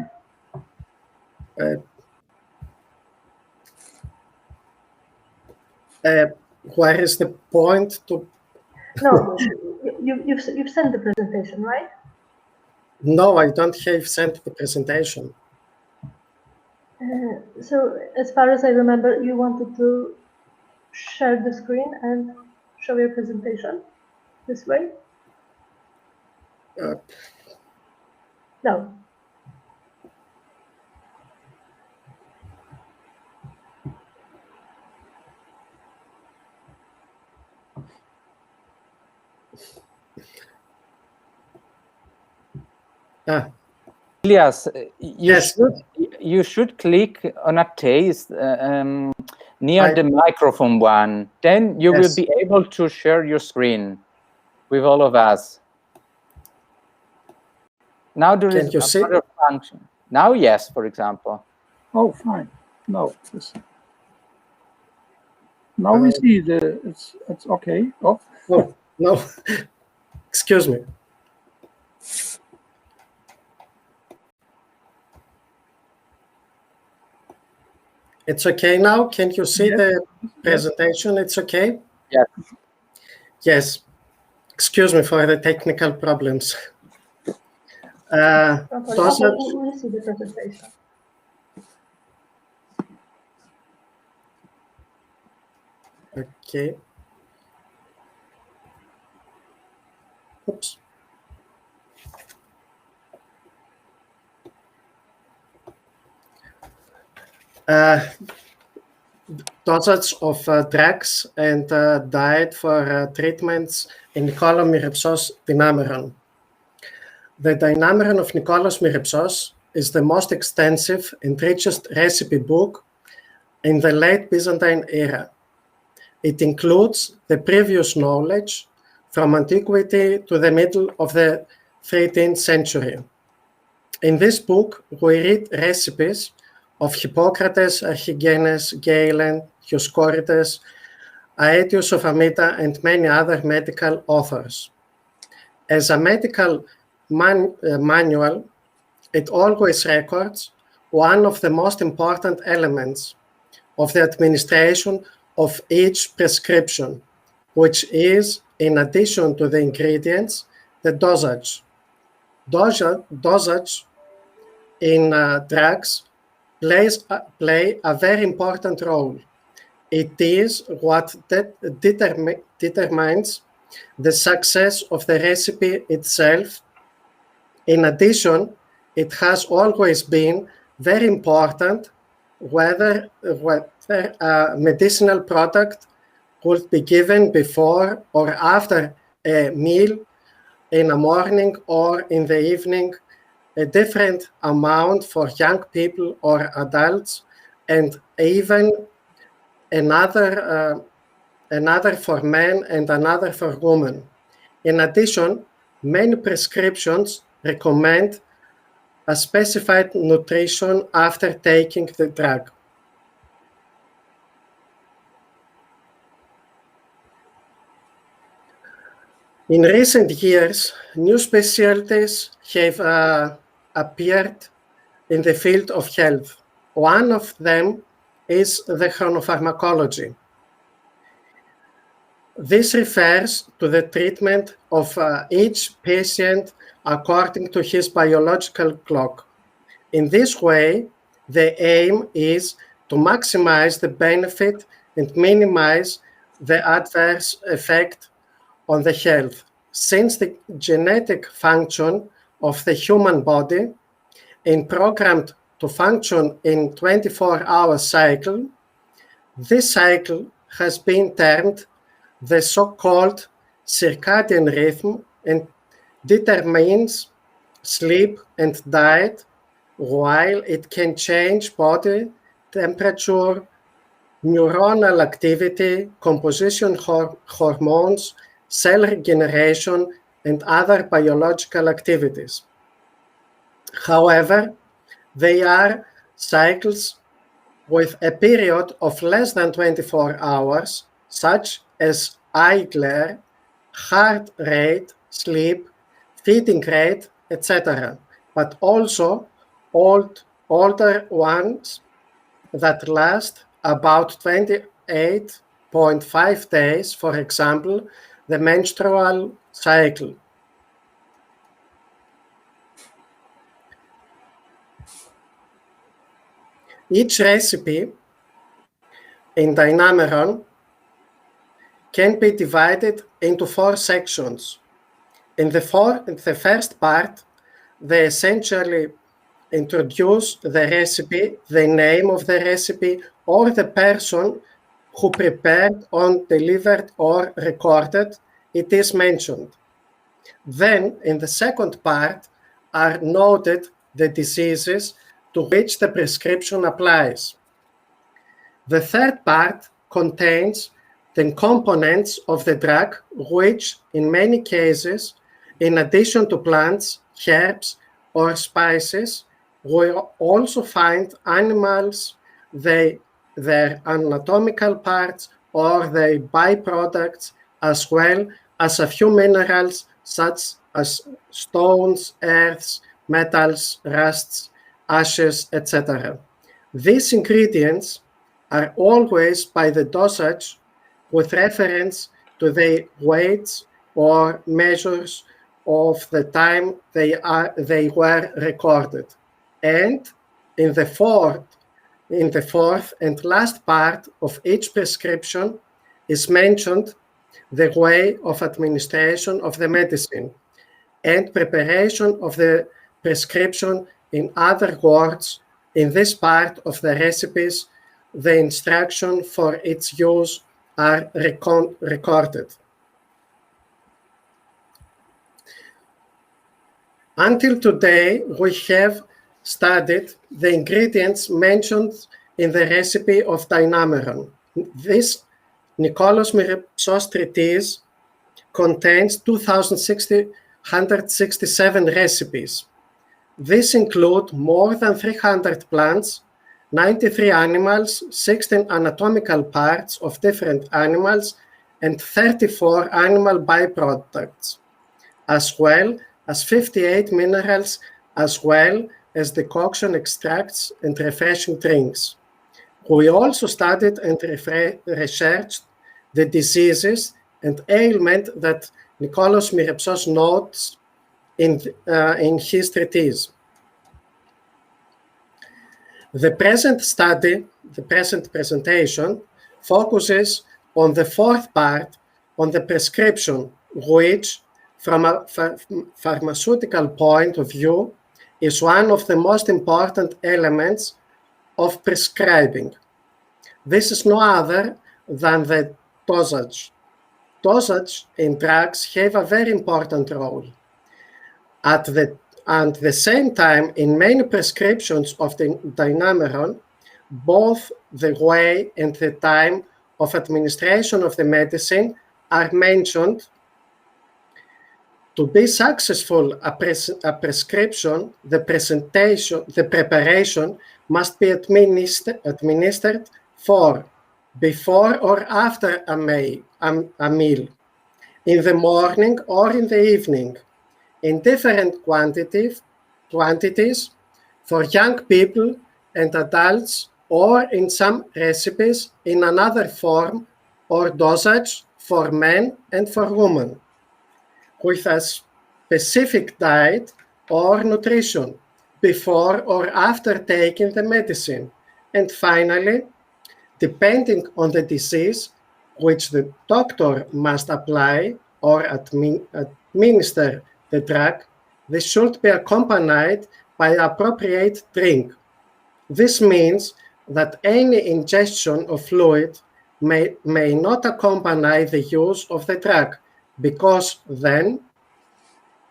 E: Where is the point to?
B: No, you've sent the presentation, right?
E: No, I don't have sent the presentation.
B: So, as far as I remember, you wanted to share the screen and show your presentation this way? No.
D: Elias,
E: yes.
D: You should click on a taste near the microphone one. Then you will be able to share your screen with all of us. Now there is another function. Now, yes, for example.
C: Oh, fine. No, now we see it's okay. Oh,
E: no. Excuse me. It's okay now? Can you see the presentation? It's okay?
D: Yes.
E: Yes. Excuse me for the technical problems.
B: We'll see the presentation.
E: Okay. Oops. Dosage of drugs and diet for treatments in Nikolaos Myrepsos Dynameron. The Dynameron of Nikolaos Myrepsos is the most extensive and richest recipe book in the late Byzantine era. It includes the previous knowledge from antiquity to the middle of the 13th century. In this book, we read recipes of Hippocrates, Archigenes, Galen, Dioscorides, Aetius of Amida, and many other medical authors. As a medical manual, it always records one of the most important elements of the administration of each prescription, which is, in addition to the ingredients, the dosage. Dosage in drugs play a very important role. It is what determines the success of the recipe itself. In addition, it has always been very important whether a medicinal product would be given before or after a meal, in the morning or in the evening, a different amount for young people or adults, and even another for men and another for women. In addition, many prescriptions recommend a specified nutrition after taking the drug. In recent years, new specialties have appeared in the field of health. One of them is the chronopharmacology. This refers to the treatment of each patient according to his biological clock. In this way, the aim is to maximize the benefit and minimize the adverse effect on the health. Since the genetic function of the human body is programmed to function in 24-hour cycle, this cycle has been termed the so-called circadian rhythm and determines sleep and diet, while it can change body temperature, neuronal activity, composition hormones, cell regeneration, and other biological activities. However, they are cycles with a period of less than 24 hours, such as eye glare, heart rate, sleep, feeding rate, etc., but also older ones that last about 28.5 days, for example, the menstrual cycle. Each recipe in Dynameron can be divided into 4 sections. In the first part, they essentially introduce the recipe, the name of the recipe, or the person who prepared or delivered or recorded it is mentioned. Then, in the second part, are noted the diseases to which the prescription applies. The third part contains the components of the drug, which, in many cases, in addition to plants, herbs, or spices, we also find animals, their anatomical parts, or their byproducts, as well as a few minerals such as stones, earths, metals, rusts, ashes, etc. These ingredients are always by the dosage with reference to their weights or measures of the time they were recorded. And in the fourth and last part of each prescription is mentioned the way of administration of the medicine and preparation of the prescription. In other words, in this part of the recipes, the instruction for its use are recorded. Until today, we have studied the ingredients mentioned in the recipe of Dynameron. This Nikolaos Myrepsos treatise contains 2,167 recipes. These include more than 300 plants, 93 animals, 16 anatomical parts of different animals, and 34 animal byproducts, as well as 58 minerals, as well as decoction extracts and refreshing drinks. We also studied and researched the diseases and ailment that Nikolaos Myrepsos notes in his treatise. The present study, the present presentation, focuses on the fourth part, on the prescription, which, from a pharmaceutical point of view, is one of the most important elements of prescribing. This is no other than the dosage. Dosage in drugs have a very important role. At the same time, in many prescriptions of the Dynameron, both the way and the time of administration of the medicine are mentioned. To be successful, a prescription, the preparation must be administered before or after a meal, in the morning or in the evening, in different quantities for young people and adults, or in some recipes in another form or dosage for men and for women, with a specific diet or nutrition before or after taking the medicine. And finally, depending on the disease which the doctor must apply or administer the drug, this should be accompanied by appropriate drink. This means that any ingestion of fluid may not accompany the use of the drug, because then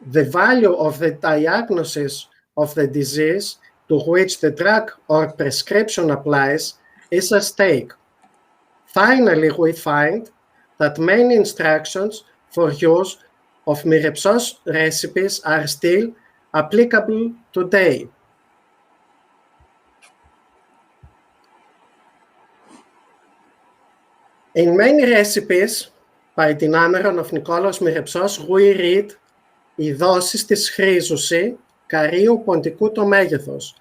E: the value of the diagnosis of the disease to which the drug or prescription applies is at stake. Finally, we find that many instructions for use of Myrepsos recipes are still applicable today. In many recipes by Dynameron of Nikolaos Myrepsos, we read «Η δόσεις της χρίζουση, καρύου ποντικού το μέγεθος»,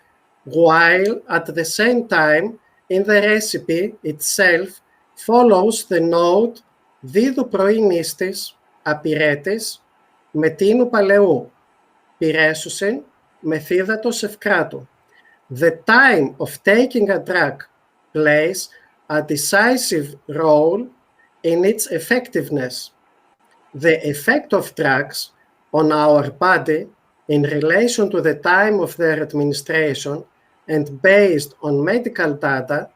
E: while at the same time in the recipe itself follows the note «δίδου πρωινίστης, απειρέτης, μετίνου παλαιού, πυρέσουσιν, μεθύδατος ευκράτου». The time of taking a drug plays a decisive role in its effectiveness. The effect of drugs on our body in relation to the time of their administration and based on medical data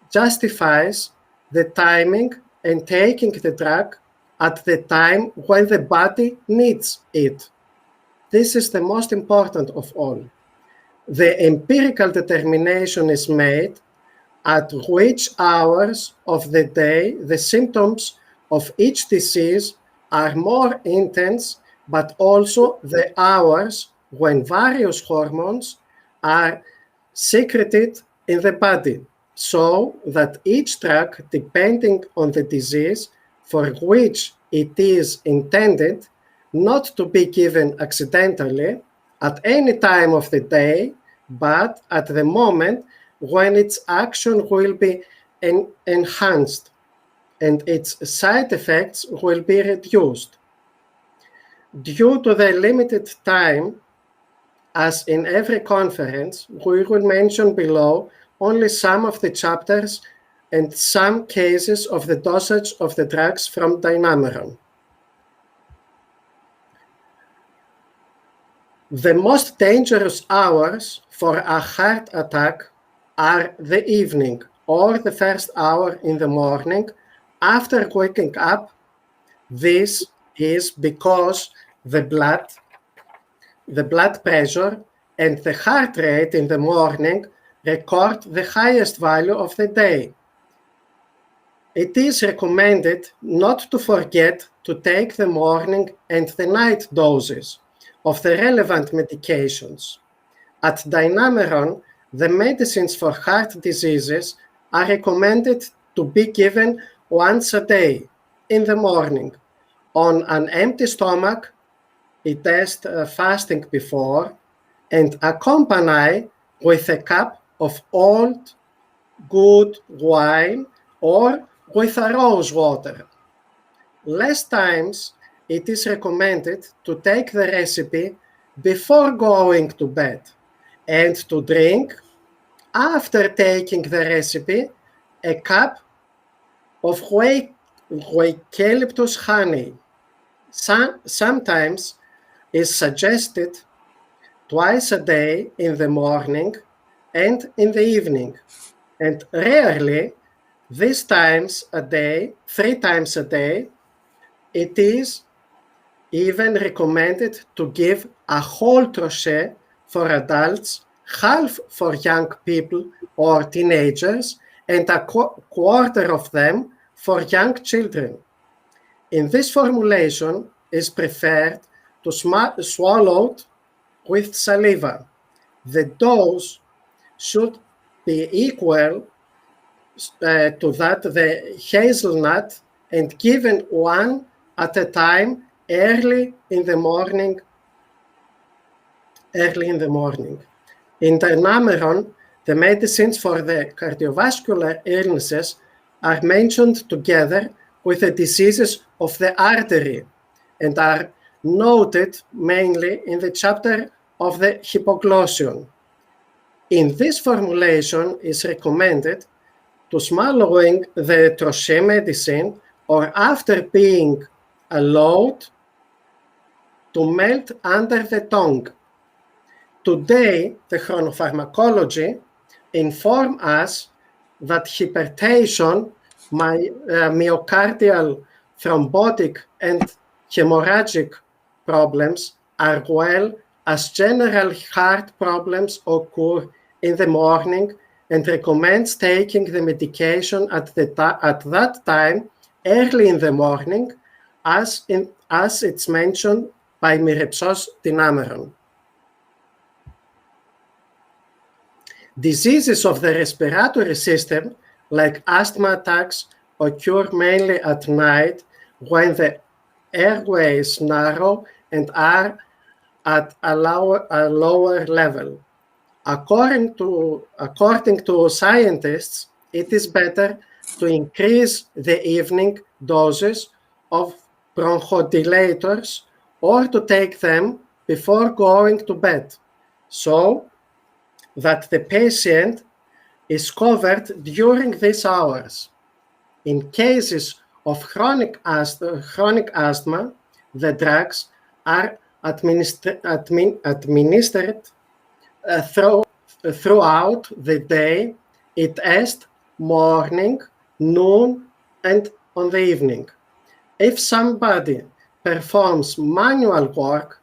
E: justifies the timing and taking the drug at the time when the body needs it. This is the most important of all. The empirical determination is made at which hours of the day the symptoms of each disease are more intense, but also the hours when various hormones are secreted in the body, so that each drug, depending on the disease for which it is intended, not to be given accidentally at any time of the day, but at the moment when its action will be enhanced and its side effects will be reduced. Due to the limited time, as in every conference, we will mention below only some of the chapters and some cases of the dosage of the drugs from Dynameron. The most dangerous hours for a heart attack are the evening or the first hour in the morning after waking up. This is because the blood pressure and the heart rate in the morning record the highest value of the day. it is recommended not to forget to take the morning and the night doses of the relevant medications. At Dynameron, the medicines for heart diseases are recommended to be given once a day in the morning on an empty stomach, it is fasting before, and accompany with a cup of old good wine or with a rose water. Less times, it is recommended to take the recipe before going to bed and to drink, after taking the recipe, a cup of eucalyptus honey. Sometimes is suggested twice a day in the morning and in the evening, and rarely these times a day, 3 times a day. It is even recommended to give a whole trochet for adults, half for young people or teenagers, and a quarter of them for young children. In this formulation is preferred to swallowed with saliva. The dose should be equal to that of the hazelnut and given one at a time early in the morning. In Dynameron, the medicines for the cardiovascular illnesses are mentioned together with the diseases of the artery and are noted mainly in the chapter of the hypoglossum. In this formulation is recommended to swallowing the trochet medicine or after being allowed to melt under the tongue. Today, the chronopharmacology informs us that hypertension, myocardial, thrombotic, and hemorrhagic problems, as well as general heart problems occur in the morning, and recommends taking the medication at that time early in the morning, as it's mentioned by Myrepsos Dynameron. Diseases of the respiratory system, like asthma attacks, occur mainly at night when the airway is narrow and are at a lower level. According to scientists, it is better to increase the evening doses of bronchodilators or to take them before going to bed, so that the patient is covered during these hours. In cases of chronic asthma, the drugs are administered throughout the day, it is morning, noon, and on the evening. If somebody performs manual work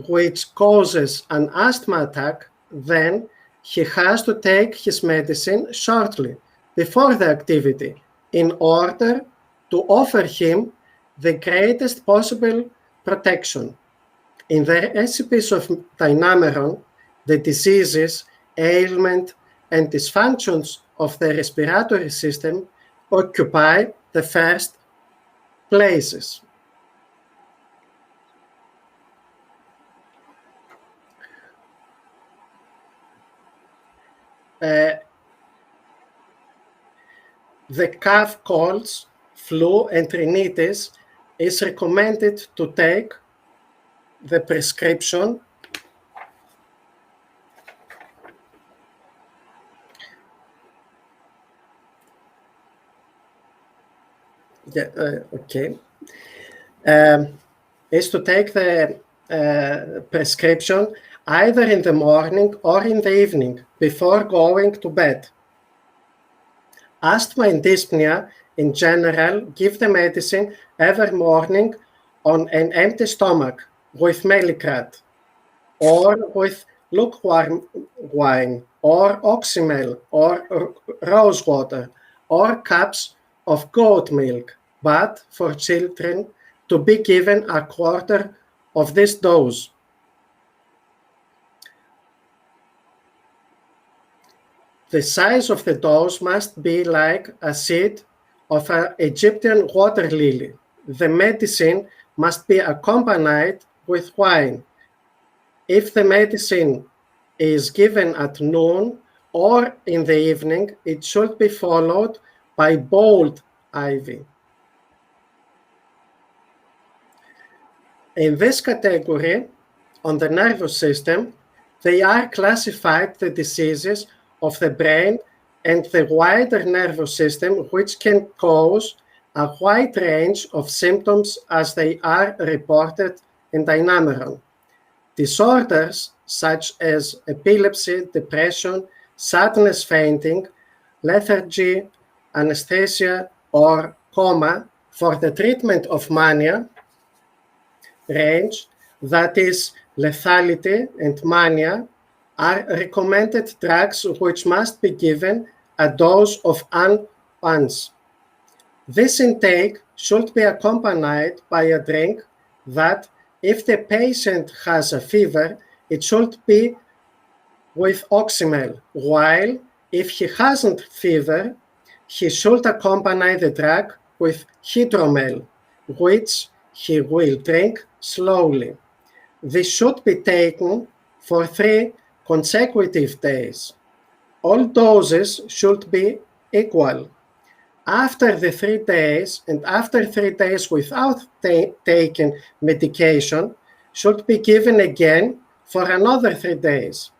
E: which causes an asthma attack, then he has to take his medicine shortly before the activity in order to offer him the greatest possible protection. In the recipes of Dynameron, the diseases, ailment, and dysfunctions of the respiratory system occupy the first places. The cough, colds, flu, and rhinitis is recommended to take the prescription is to take the prescription either in the morning or in the evening before going to bed. Asthma and dyspnea in general give the medicine every morning on an empty stomach with Melicrat or with lukewarm wine or oxymel or rose water or cups of goat milk, but for children to be given a quarter of this dose. The size of the dose must be like a seed of an Egyptian water lily. The medicine must be accompanied with wine. If the medicine is given at noon or in the evening, it should be followed by boiled ivy. In this category, on the nervous system, they are classified the diseases of the brain and the wider nervous system, which can cause a wide range of symptoms as they are reported in Dynameron. Disorders such as epilepsy, depression, sadness, fainting, lethargy, anesthesia, or coma for the treatment of mania range, that is, lethality and mania, are recommended drugs which must be given a dose of an once. This intake should be accompanied by a drink that, if the patient has a fever, it should be with oxymel, while if he hasn't fever, he should accompany the drug with hydromel, which he will drink slowly. This should be taken for 3 consecutive days. All doses should be equal. After the 3 days and after 3 days without taking medication should be given again for another 3 days.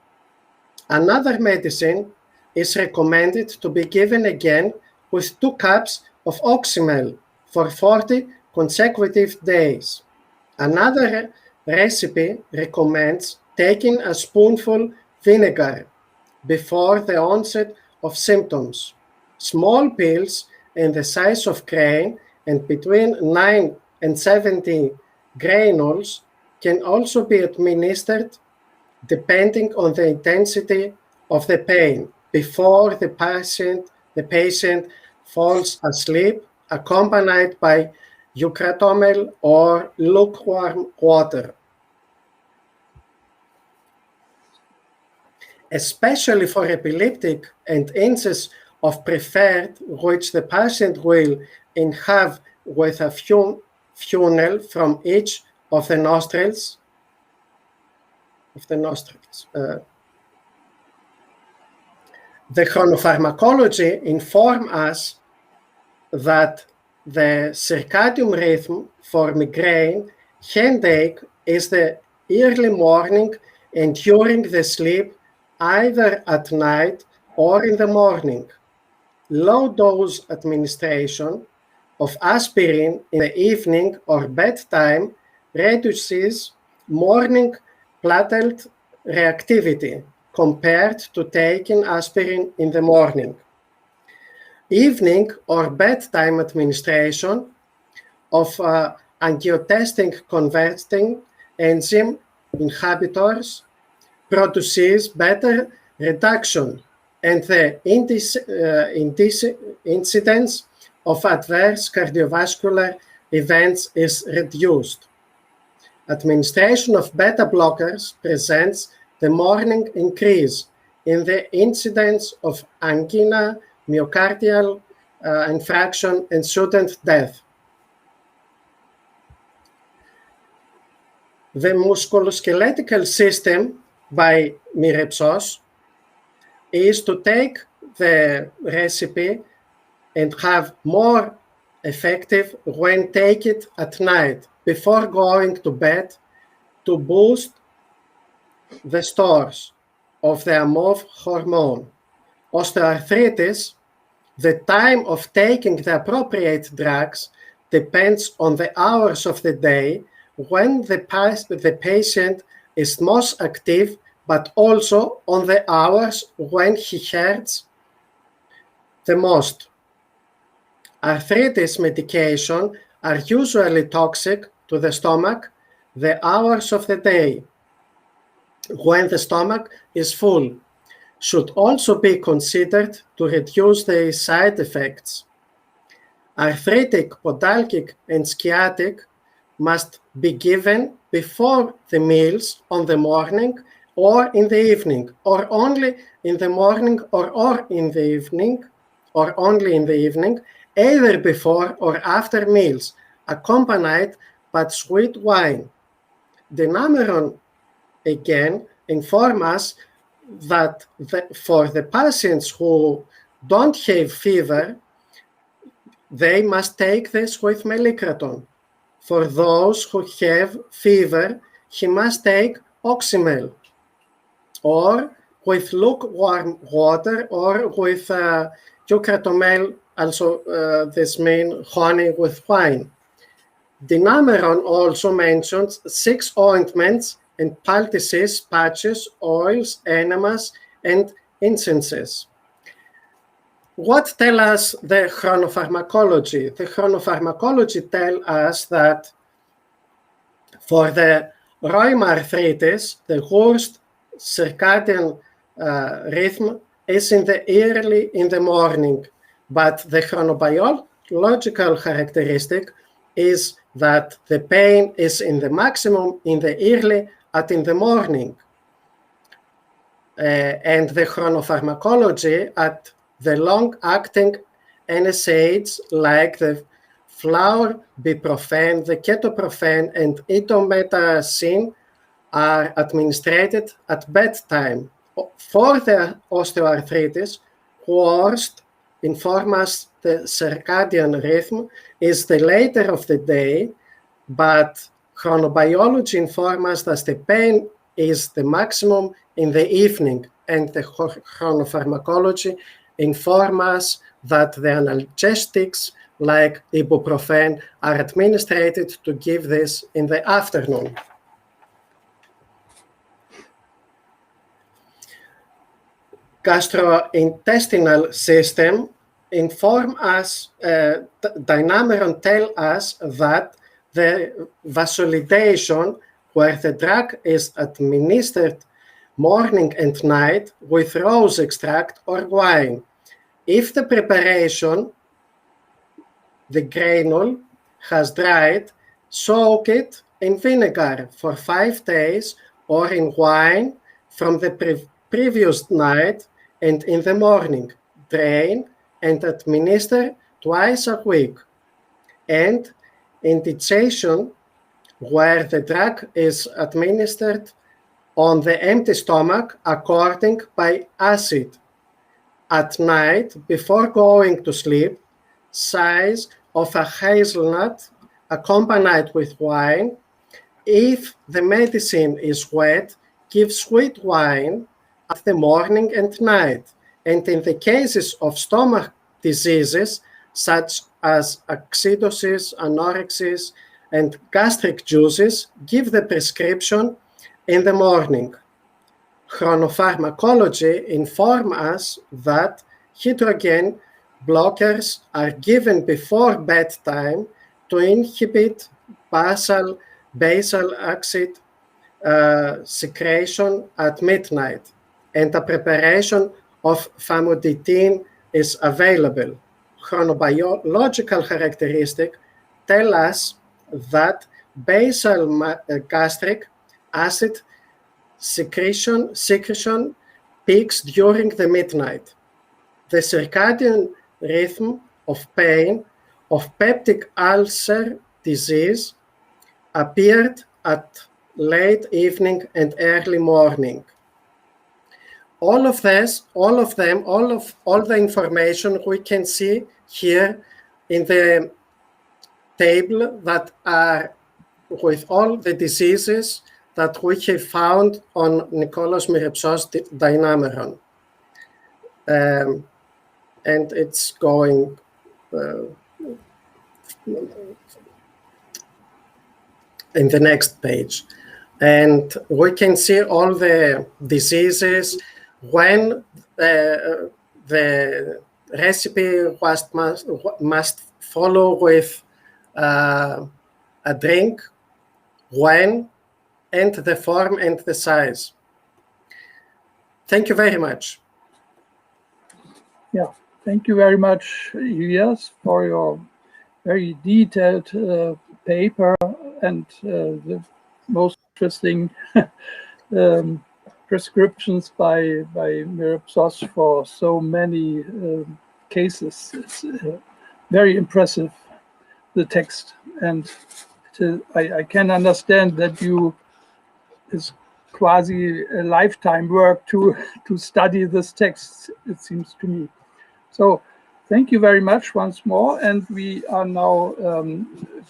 E: Another medicine is recommended to be given again with 2 cups of oxymel for 40 consecutive days. Another recipe recommends taking a spoonful vinegar before the onset of symptoms. Small pills in the size of grain and between 9 and 70 granules can also be administered depending on the intensity of the pain before the patient falls asleep, accompanied by eucratomel or lukewarm water. Especially for epileptic and inches of preferred, which the patient will inhale with a funnel from each of the nostrils. The chronopharmacology informs us that the circadian rhythm for migraine headache is the early morning and during the sleep, either at night or in the morning. Low dose administration of aspirin in the evening or bedtime reduces morning platelet reactivity compared to taking aspirin in the morning. Evening or bedtime administration of angiotensin converting enzyme inhibitors produces better reduction and the incidence of adverse cardiovascular events is reduced. Administration of beta blockers presents the morning increase in the incidence of angina, myocardial infarction, and sudden death. The musculoskeletal system by Myrepsos is to take the recipe and have more effective when take it at night before going to bed to boost the stores of the AMOV hormone. Osteoarthritis, the time of taking the appropriate drugs depends on the hours of the day when the patient is most active, but also on the hours when he hurts the most. Arthritis medication are usually toxic to the stomach the hours of the day when the stomach is full. Should also be considered to reduce the side effects. arthritic, podalgic, and sciatic must be given before the meals on the morning or in the evening, or only in the morning or in the evening, or only in the evening, either before or after meals, accompanied by sweet wine. Dynameron again informs us that for the patients who don't have fever, they must take this with melicraton. For those who have fever, he must take oxymel, or with lukewarm water, or with eucratomel, also this means honey with wine. Dynameron also mentions 6 ointments and poultices, patches, oils, enemas, and incenses. What tell us the chronopharmacology? The chronopharmacology tell us that for the rheumatoid arthritis, the worst circadian rhythm is in the morning, but the chronobiological characteristic is that the pain is in the maximum in the early and in the morning. And the chronopharmacology at the long-acting NSAIDs like the flaurobiprofen, the ketoprofen, and indomethacin are administered at bedtime. For the osteoarthritis, worst informs the circadian rhythm is the later of the day, but chronobiology informs that the pain is the maximum in the evening, and the chronopharmacology informs us that the analgesics like ibuprofen are administered to give this in the afternoon. Gastrointestinal system inform us, Dynameron tell us that the vasodilation, where the drug is administered morning and night with rose extract or wine. If the preparation, the granule, has dried, soak it in vinegar for 5 days or in wine from the previous night, and in the morning, drain and administer twice a week. And indigestion, where the drug is administered on the empty stomach according by acid. At night, before going to sleep, size of a hazelnut accompanied with wine. If the medicine is wet, give sweet wine at the morning and night. And in the cases of stomach diseases, such as acidosis, anorexia, and gastric juices, give the prescription in the morning. Chronopharmacology informs us that hydrogen blockers are given before bedtime to inhibit basal acid secretion at midnight, and a preparation of famotidine is available. Chronobiological characteristics tell us that basal gastric acid secretion peaks during the midnight. The circadian rhythm of pain of peptic ulcer disease appeared at late evening and early morning. All of the information we can see here in the table that are with all the diseases that we have found on Nikolaos Myrepsos Dynameron. And it's going in the next page. And we can see all the diseases when the recipe must follow with a drink, when, and the form and the size. Thank you very much.
C: Yeah, thank you very much, Elias, for your very detailed paper and the most interesting prescriptions by Myrepsos for so many cases. It's very impressive, the text, and I can understand that it's quasi a lifetime work to study this text, it seems to me. So thank you very much once more, and we are now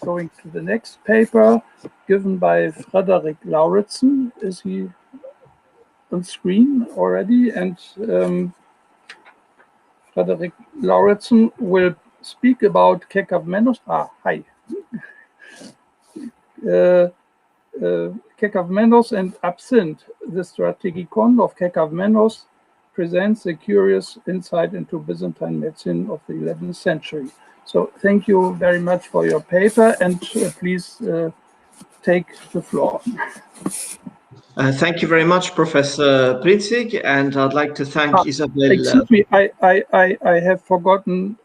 C: going to the next paper given by Frederick Lauritzen. Is he on screen already? And Frederick Lauritzen will speak about Kekaumenos. Hi. Kekaumenos and Absinthe. The Strategikon of Kekaumenos presents a curious insight into Byzantine medicine of the 11th century. So thank you very much for your paper, and please take the floor.
F: Thank you very much, Professor Prinzing, and I'd like to thank Isabel.
C: Excuse me, I have forgotten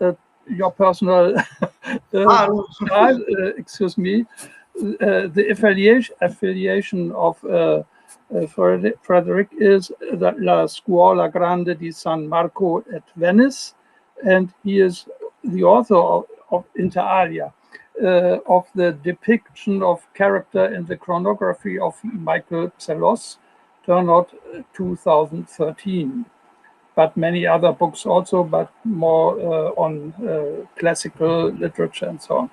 C: your personal excuse me. The affiliation of Frederick is La Scuola Grande di San Marco at Venice, and he is the author of Inter alia, of the depiction of character in the chronography of Michael Psellos, turned out 2013. But many other books also, but more on classical literature and so on.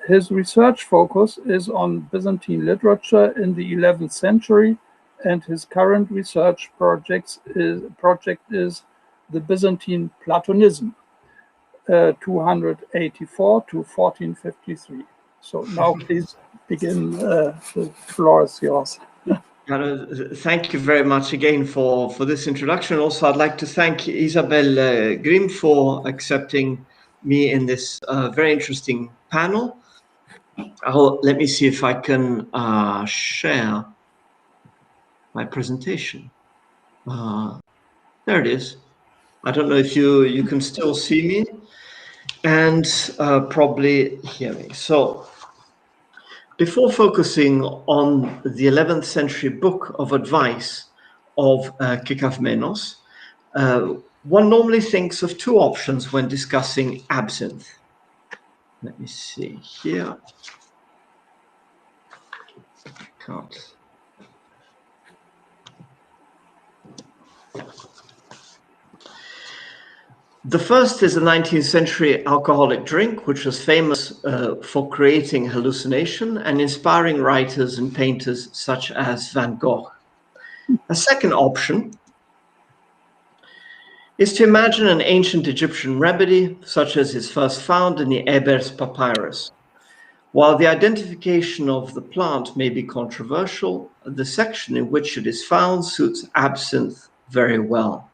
C: His research focus is on Byzantine literature in the 11th century, and his current research project is the Byzantine Platonism, 284 to 1453. So now please begin. The floor is yours.
F: Thank you very much again for this introduction. Also, I'd like to thank Isabel Grimm for accepting me in this very interesting panel. Let me see if I can share my presentation. There it is. I don't know if you can still see me and probably hear me. So before focusing on the 11th century book of advice of Kekaumenos, one normally thinks of two options when discussing absinthe. Let me see here. Can't. The first is a 19th century alcoholic drink, which was famous for creating hallucination and inspiring writers and painters such as Van Gogh. A second option is to imagine an ancient Egyptian remedy, such as is first found in the Ebers papyrus. While the identification of the plant may be controversial, the section in which it is found suits absinthe very well.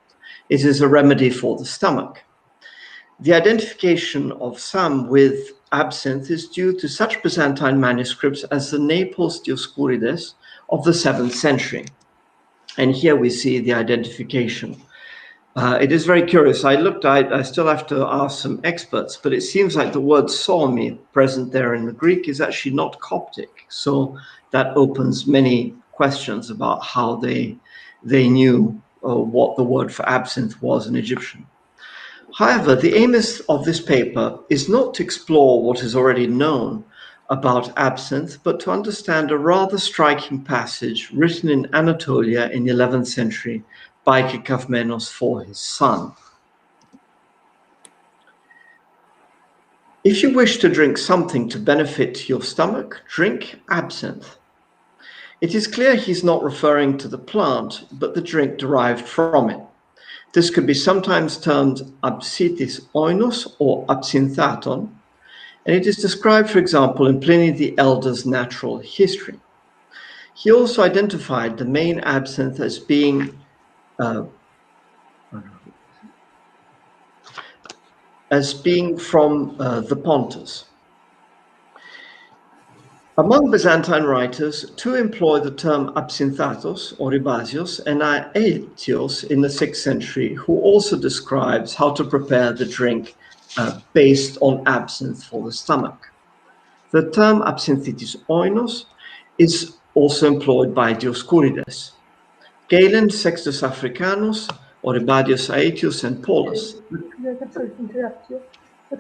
F: It is a remedy for the stomach. The identification of some with absinthe is due to such Byzantine manuscripts as the Naples Dioscurides of the 7th century. And here we see the identification. It is very curious. I still have to ask some experts, but it seems like the word "somi" present there in the Greek is actually not Coptic. So that opens many questions about how they knew what the word for absinthe was in Egyptian. However, the aim of this paper is not to explore what is already known about absinthe, but to understand a rather striking passage written in Anatolia in the 11th century by Kekaumenos for his son. If you wish to drink something to benefit your stomach, drink absinthe. It is clear he's not referring to the plant, but the drink derived from it. This could be sometimes termed absithis oinos or absinthaton, and it is described, for example, in Pliny the Elder's Natural History. He also identified the main absinthe as being from the Pontus. Among Byzantine writers, two employ the term absinthatos or ribasios and Aetios in the 6th century, who also describes how to prepare the drink based on absinthe for the stomach. The term absinthitis oinos is also employed by Dioscurides. Galen, Sextus Africanus, Oribadius Aetius, and Paulus.
B: I'm sorry to interrupt you, but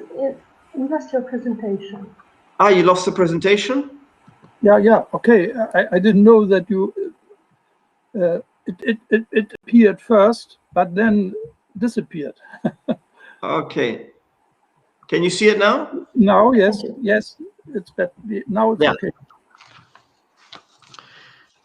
B: we lost your presentation.
F: Ah, you lost the presentation?
C: Yeah, okay. I didn't know that you, it appeared first, but then disappeared.
F: Okay. Can you see it now?
C: Now, yes, it's better. Now it's okay.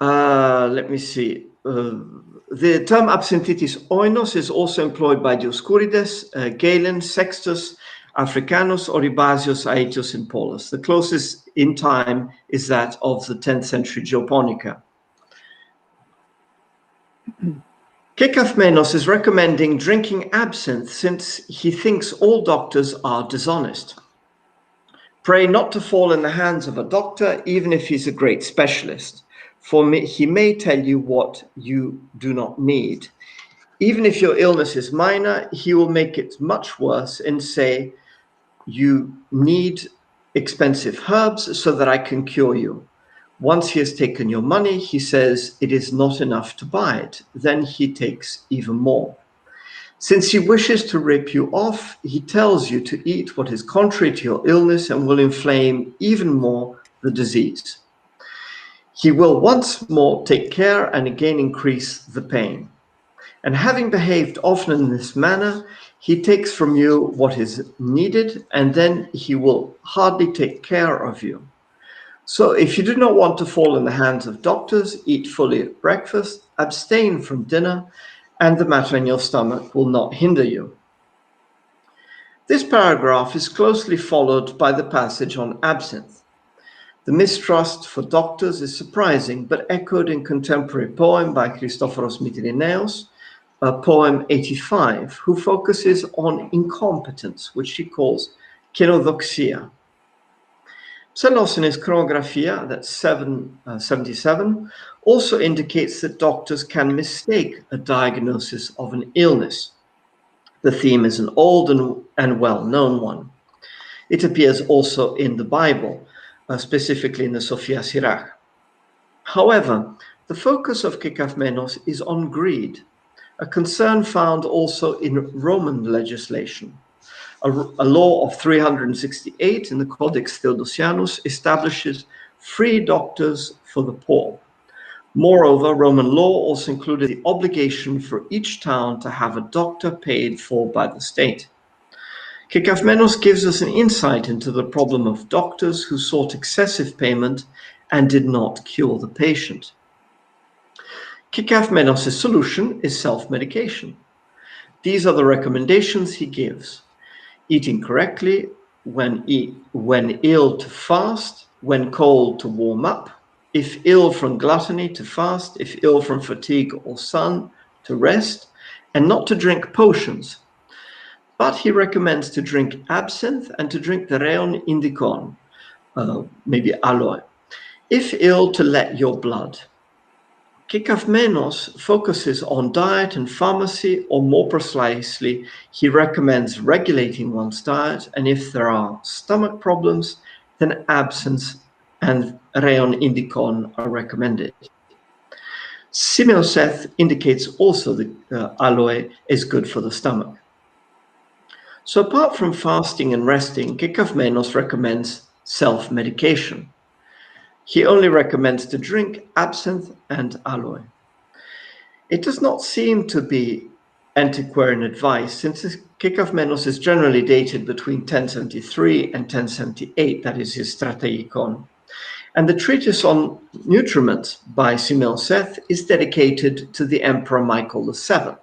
F: Let me see. The term absinthitis oinos is also employed by Dioscurides, Galen, Sextus Africanus, Oribasius, Aetius, and Paulus. The closest in time is that of the 10th century Geoponica. Kekaumenos is recommending drinking absinthe since he thinks all doctors are dishonest. Pray not to fall in the hands of a doctor, even if he's a great specialist, for he may tell you what you do not need. Even if your illness is minor, he will make it much worse and say, you need expensive herbs so that I can cure you. Once he has taken your money, he says it is not enough to buy it. Then he takes even more. Since he wishes to rip you off, he tells you to eat what is contrary to your illness and will inflame even more the disease. He will once more take care and again increase the pain. And having behaved often in this manner, he takes from you what is needed, and then he will hardly take care of you. So if you do not want to fall in the hands of doctors, eat fully at breakfast, abstain from dinner, and the matter in your stomach will not hinder you. This paragraph is closely followed by the passage on absinthe. The mistrust for doctors is surprising, but echoed in contemporary poem by Christophoros Mitilineos, poem 85, who focuses on incompetence, which he calls kenodoxia. Psellos in his Chronographia, that's 777, also indicates that doctors can mistake a diagnosis of an illness. The theme is an old and well-known one. It appears also in the Bible, specifically in the Sophia Sirach. However, the focus of Kekaumenos is on greed, a concern found also in Roman legislation. A law of 368 in the Codex Theodosianus establishes free doctors for the poor. Moreover, Roman law also included the obligation for each town to have a doctor paid for by the state. Kekaumenos gives us an insight into the problem of doctors who sought excessive payment and did not cure the patient. Kekaumenos' solution is self-medication. These are the recommendations he gives. Eating correctly, when ill to fast, when cold to warm up, if ill from gluttony to fast, if ill from fatigue or sun to rest, and not to drink potions. But he recommends to drink absinthe and to drink the reon indicon, maybe aloe. If ill, to let your blood. Kekaumenos focuses on diet and pharmacy, or more precisely, he recommends regulating one's diet, and if there are stomach problems, then absinthe and reon indicon are recommended. Simeoseth indicates also that aloe is good for the stomach. So apart from fasting and resting, Kekaumenos recommends self-medication. He only recommends to drink absinthe and aloe. It does not seem to be antiquarian advice, since Kekaumenos is generally dated between 1073 and 1078, that is his Strategikon. And the treatise on nutriments by Simeoseth is dedicated to the Emperor Michael VII,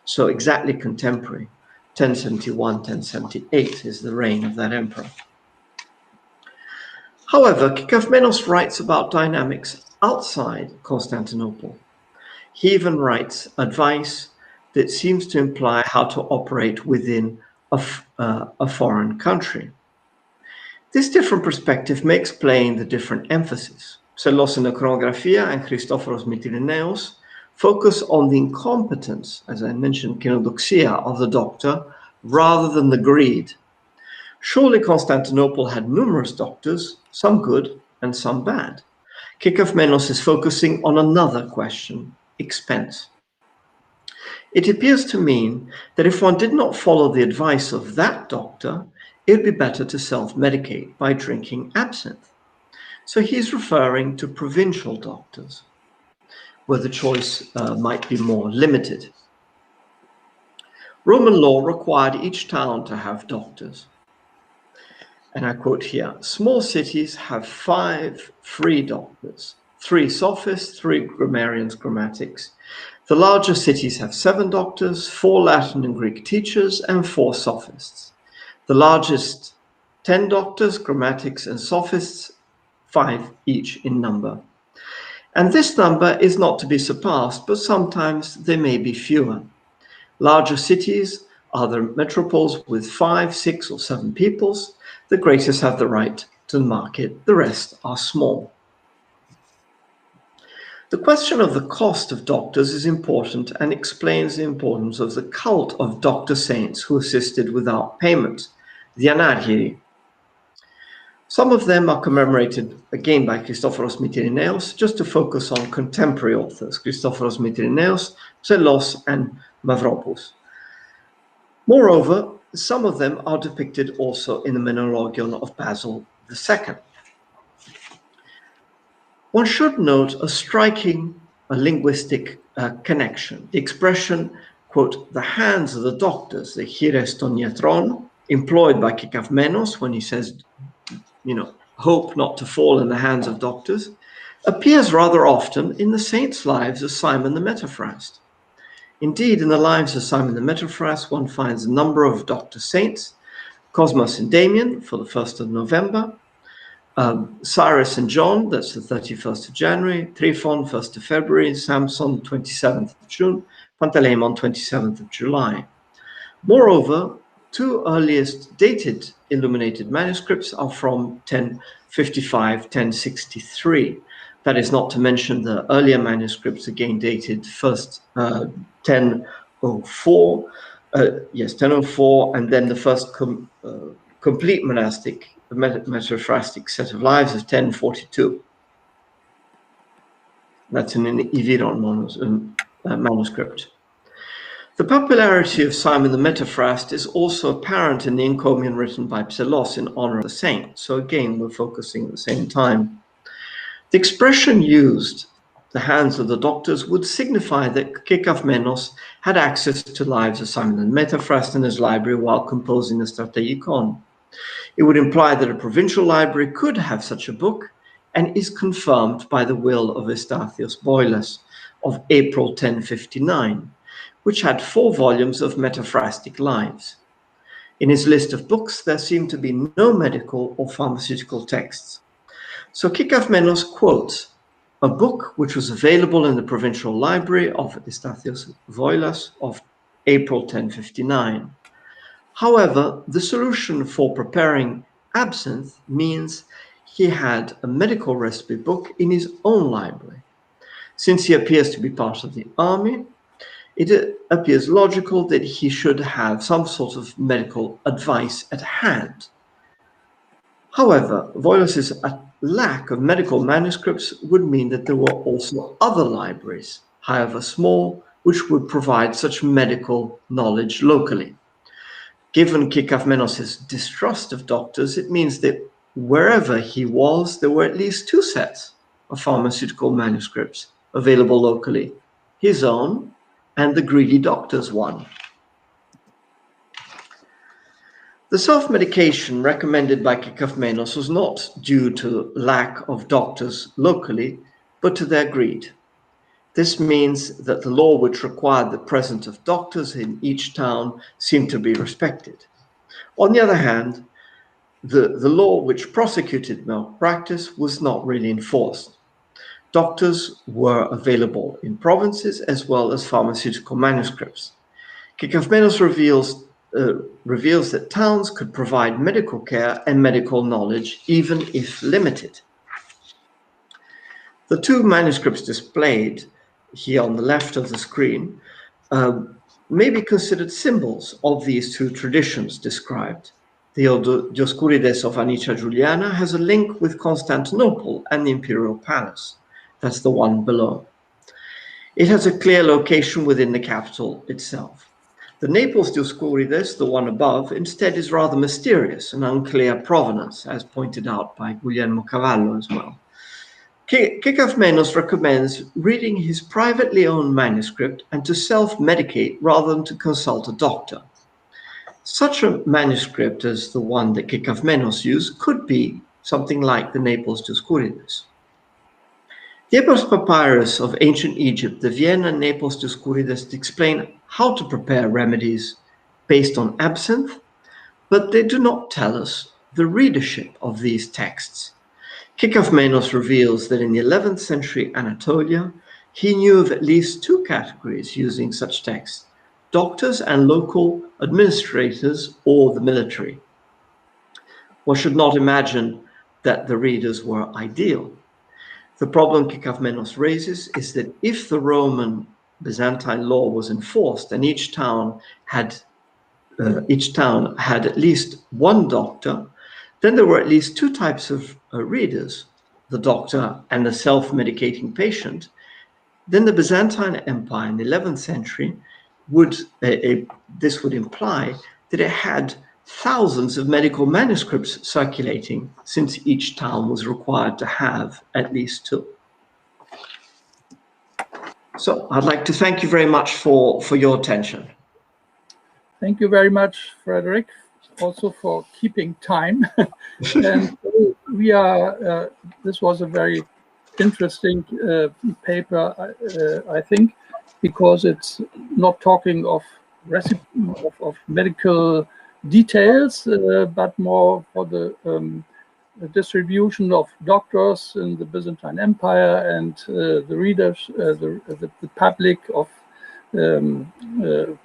F: so exactly contemporary. 1071, 1078 is the reign of that emperor. However, Kekaumenos writes about dynamics outside Constantinople. He even writes advice that seems to imply how to operate within a foreign country. This different perspective may explain the different emphasis. Psellos in the Chronographia and Christophoros Mitilineos focus on the incompetence, as I mentioned, kenodoxia of the doctor, rather than the greed, Surely Constantinople had numerous doctors, some good and some bad. Kekaumenos is focusing on another question, expense. It appears to mean that if one did not follow the advice of that doctor, it would be better to self-medicate by drinking absinthe. So he's referring to provincial doctors, where the choice might be more limited. Roman law required each town to have doctors. And I quote here, small cities have 5 free doctors, 3 sophists, 3 grammarians, grammatics. The larger cities have 7 doctors, 4 Latin and Greek teachers, and 4 sophists. The largest 10 doctors, grammatics, and sophists, 5 each in number. And this number is not to be surpassed, but sometimes there may be fewer. Larger cities are the metropoles with 5, 6, or 7 peoples. The greatest have the right to the market, the rest are small. The question of the cost of doctors is important and explains the importance of the cult of doctor saints who assisted without payment, the Anarchiri. Some of them are commemorated again by Christophoros Mytirineos, just to focus on contemporary authors, Christophoros Mytirineos, Psellos, and Mavropoulos. Moreover, some of them are depicted also in the Menologion of Basil II. One should note a striking linguistic connection. The expression, quote, the hands of the doctors, the chires ton iatron, employed by Kekaumenos when he says, hope not to fall in the hands of doctors, appears rather often in the saints' lives of Simon the Metaphrast. Indeed, in the lives of Simon the Metaphrast, one finds a number of doctor saints, Cosmas and Damian for the 1st of November, Cyrus and John, that's the 31st of January, Tryphon, 1st of February, Samson, 27th of June, Pantaleimon, 27th of July. Moreover, 2 earliest dated illuminated manuscripts are from 1055, 1063. That is not to mention the earlier manuscripts, again dated first 1004, 1004, and then the first complete monastic metaphrastic set of lives of 1042. That's in an Iviron manuscript. The popularity of Simon the Metaphrast is also apparent in the encomium written by Psellos in honor of the saint. So again, we're focusing at the same time. The expression used, the hands of the doctors, would signify that Kekaumenos had access to lives of Simon the Metaphrast in his library while composing the Strategikon. It would imply that a provincial library could have such a book and is confirmed by the will of Eustathios Boilas of April 1059, which had 4 volumes of metaphrastic lives. In his list of books, there seem to be no medical or pharmaceutical texts. So Kekaumenos quotes a book which was available in the provincial library of Eustathios Boilas of April 1059. However, the solution for preparing absinthe means he had a medical recipe book in his own library. Since he appears to be part of the army, it appears logical that he should have some sort of medical advice at hand. However, Boilas's lack of medical manuscripts would mean that there were also other libraries, however small, which would provide such medical knowledge locally. Given Kekaumenos' distrust of doctors, it means that wherever he was, there were at least 2 sets of pharmaceutical manuscripts available locally, his own and the greedy doctor's one. The self-medication recommended by Kekaumenos was not due to lack of doctors locally, but to their greed. This means that the law which required the presence of doctors in each town seemed to be respected. On the other hand, the law which prosecuted malpractice was not really enforced. Doctors were available in provinces as well as pharmaceutical manuscripts. Kekaumenos reveals that towns could provide medical care and medical knowledge, even if limited. The 2 manuscripts displayed here on the left of the screen may be considered symbols of these 2 traditions described. The Dioscurides of Anicia Juliana has a link with Constantinople and the Imperial Palace. That's the one below. It has a clear location within the capital itself. The Naples Dioscurides, the one above, instead is rather mysterious and unclear provenance, as pointed out by Guglielmo Cavallo as well. Kekaumenos recommends reading his privately owned manuscript and to self-medicate rather than to consult a doctor. Such a manuscript as the one that Kekaumenos used could be something like the Naples Dioscurides. The Ebers Papyrus of ancient Egypt, the Vienna and Naples Dioscurides, explain how to prepare remedies based on absinthe, but they do not tell us the readership of these texts. Kekaumenos reveals that in the 11th century Anatolia, he knew of at least two categories using such texts: doctors and local administrators or the military. One should not imagine that the readers were ideal. The problem Kekaumenos raises is that if the Roman Byzantine law was enforced and each town had at least one doctor, then there were at least two types of readers, the doctor and the self-medicating patient. Then the Byzantine Empire in the 11th century this would imply that it had thousands of medical manuscripts circulating, since each town was required to have at least two. So I'd like to thank you very much for your attention.
C: Thank you very much, Frederick, also for keeping time. And we are, this was a very interesting paper, I think, because it's not talking of medical details, but more for the distribution of doctors in the Byzantine Empire and the readers, the public of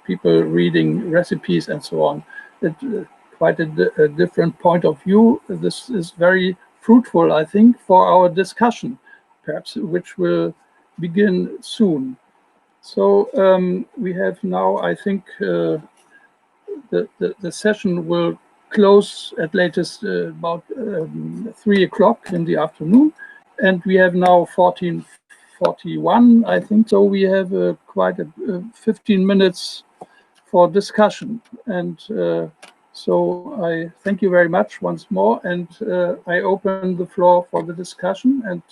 C: people reading recipes and so on. Quite a different point of view. This is very fruitful, I think, for our discussion, perhaps, which will begin soon. So we have now, I think, the session will close at latest about 3 o'clock in the afternoon, and we have now 14:41, I think. So we have quite 15 minutes for discussion, and so I thank you very much once more, and I open the floor for the discussion. And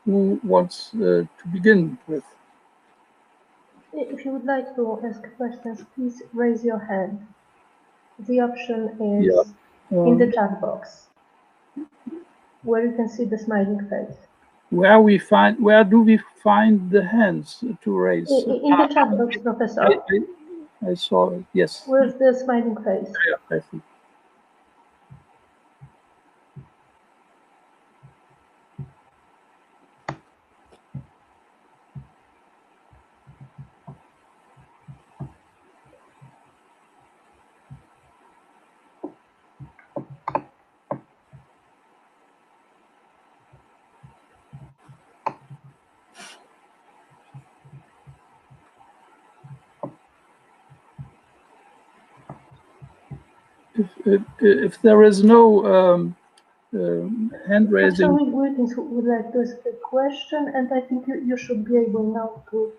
C: who wants to begin with?
B: If you would like to ask questions, please raise your hand. The option is in the chat box, where you can see the smiling face.
C: Where do we find the hands to raise?
B: In the chat box, Professor.
C: I saw it, yes.
B: Where's the smiling face?
C: Yeah, I see. If there is no hand raising,
B: Greetings would like to ask a question, and I think you should be able now to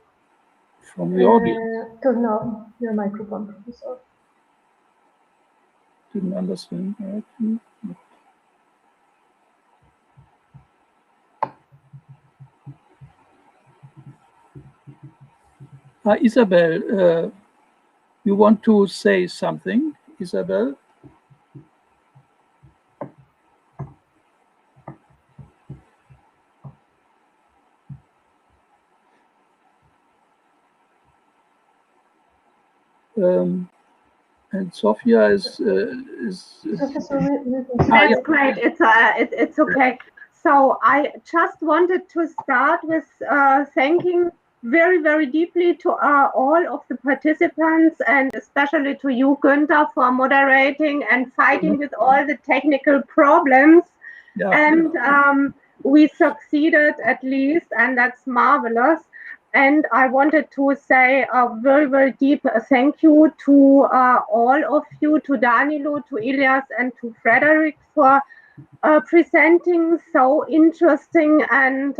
C: from the audience.
B: Turn on your microphone, Professor.
C: Didn't understand. Isabel, you want to say something, Isabel? And Sophia is
A: That's great. It's okay. So I just wanted to start with thanking very, very deeply to all of the participants, and especially to you, Günter, for moderating and fighting with all the technical problems. Yeah. And we succeeded at least, and that's marvelous. And I wanted to say a very, very deep thank you to all of you, to Danilo, to Elias, and to Frederick for presenting so interesting and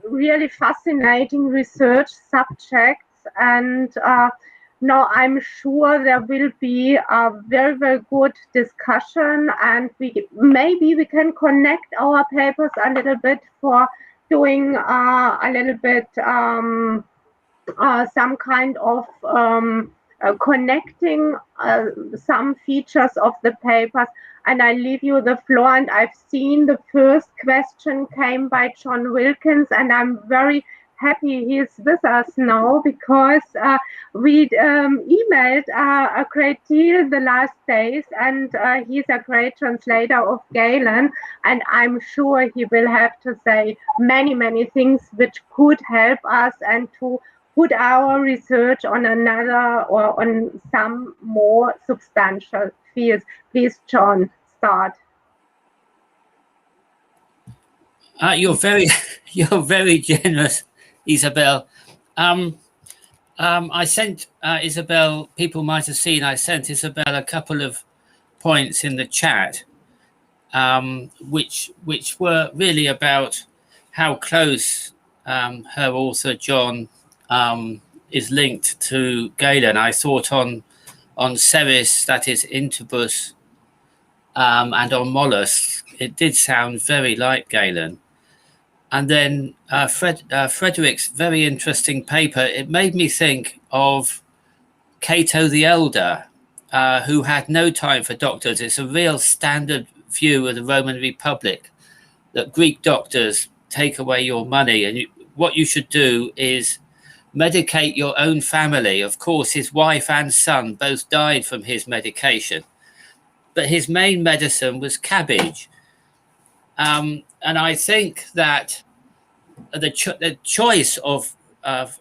A: really fascinating research subjects. And now I'm sure there will be a very, very good discussion, and maybe we can connect our papers a little bit for doing a little bit some kind of connecting some features of the papers. And I leave you the floor. And I've seen the first question came by John Wilkins, and I'm very happy he's with us now, because we emailed a great deal the last days, and he's a great translator of Galen, and I'm sure he will have to say many, many things which could help us and to put our research on another or on some more substantial fields. Please, John, start.
G: You're very generous, Isabel. I sent Isabel, people might have seen, I sent Isabel a couple of points in the chat, which were really about how close her author John is linked to Galen. I thought on Ceres, that is Intibus, and on Mollusks, it did sound very like Galen. And then Frederick's very interesting paper, it made me think of Cato the Elder, who had no time for doctors. It's a real standard view of the Roman Republic, that Greek doctors take away your money, and what you should do is medicate your own family. Of course, his wife and son both died from his medication, but his main medicine was cabbage. And I think that the choice of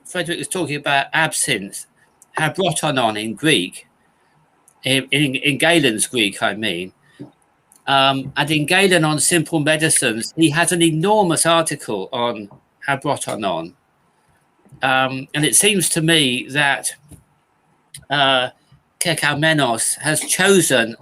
G: Frederick was talking about absinthe, habrotonon in Greek, in Galen's Greek, I mean. And in Galen on Simple Medicines, he has an enormous article on habrotonon. And it seems to me that Kekaumenos has chosen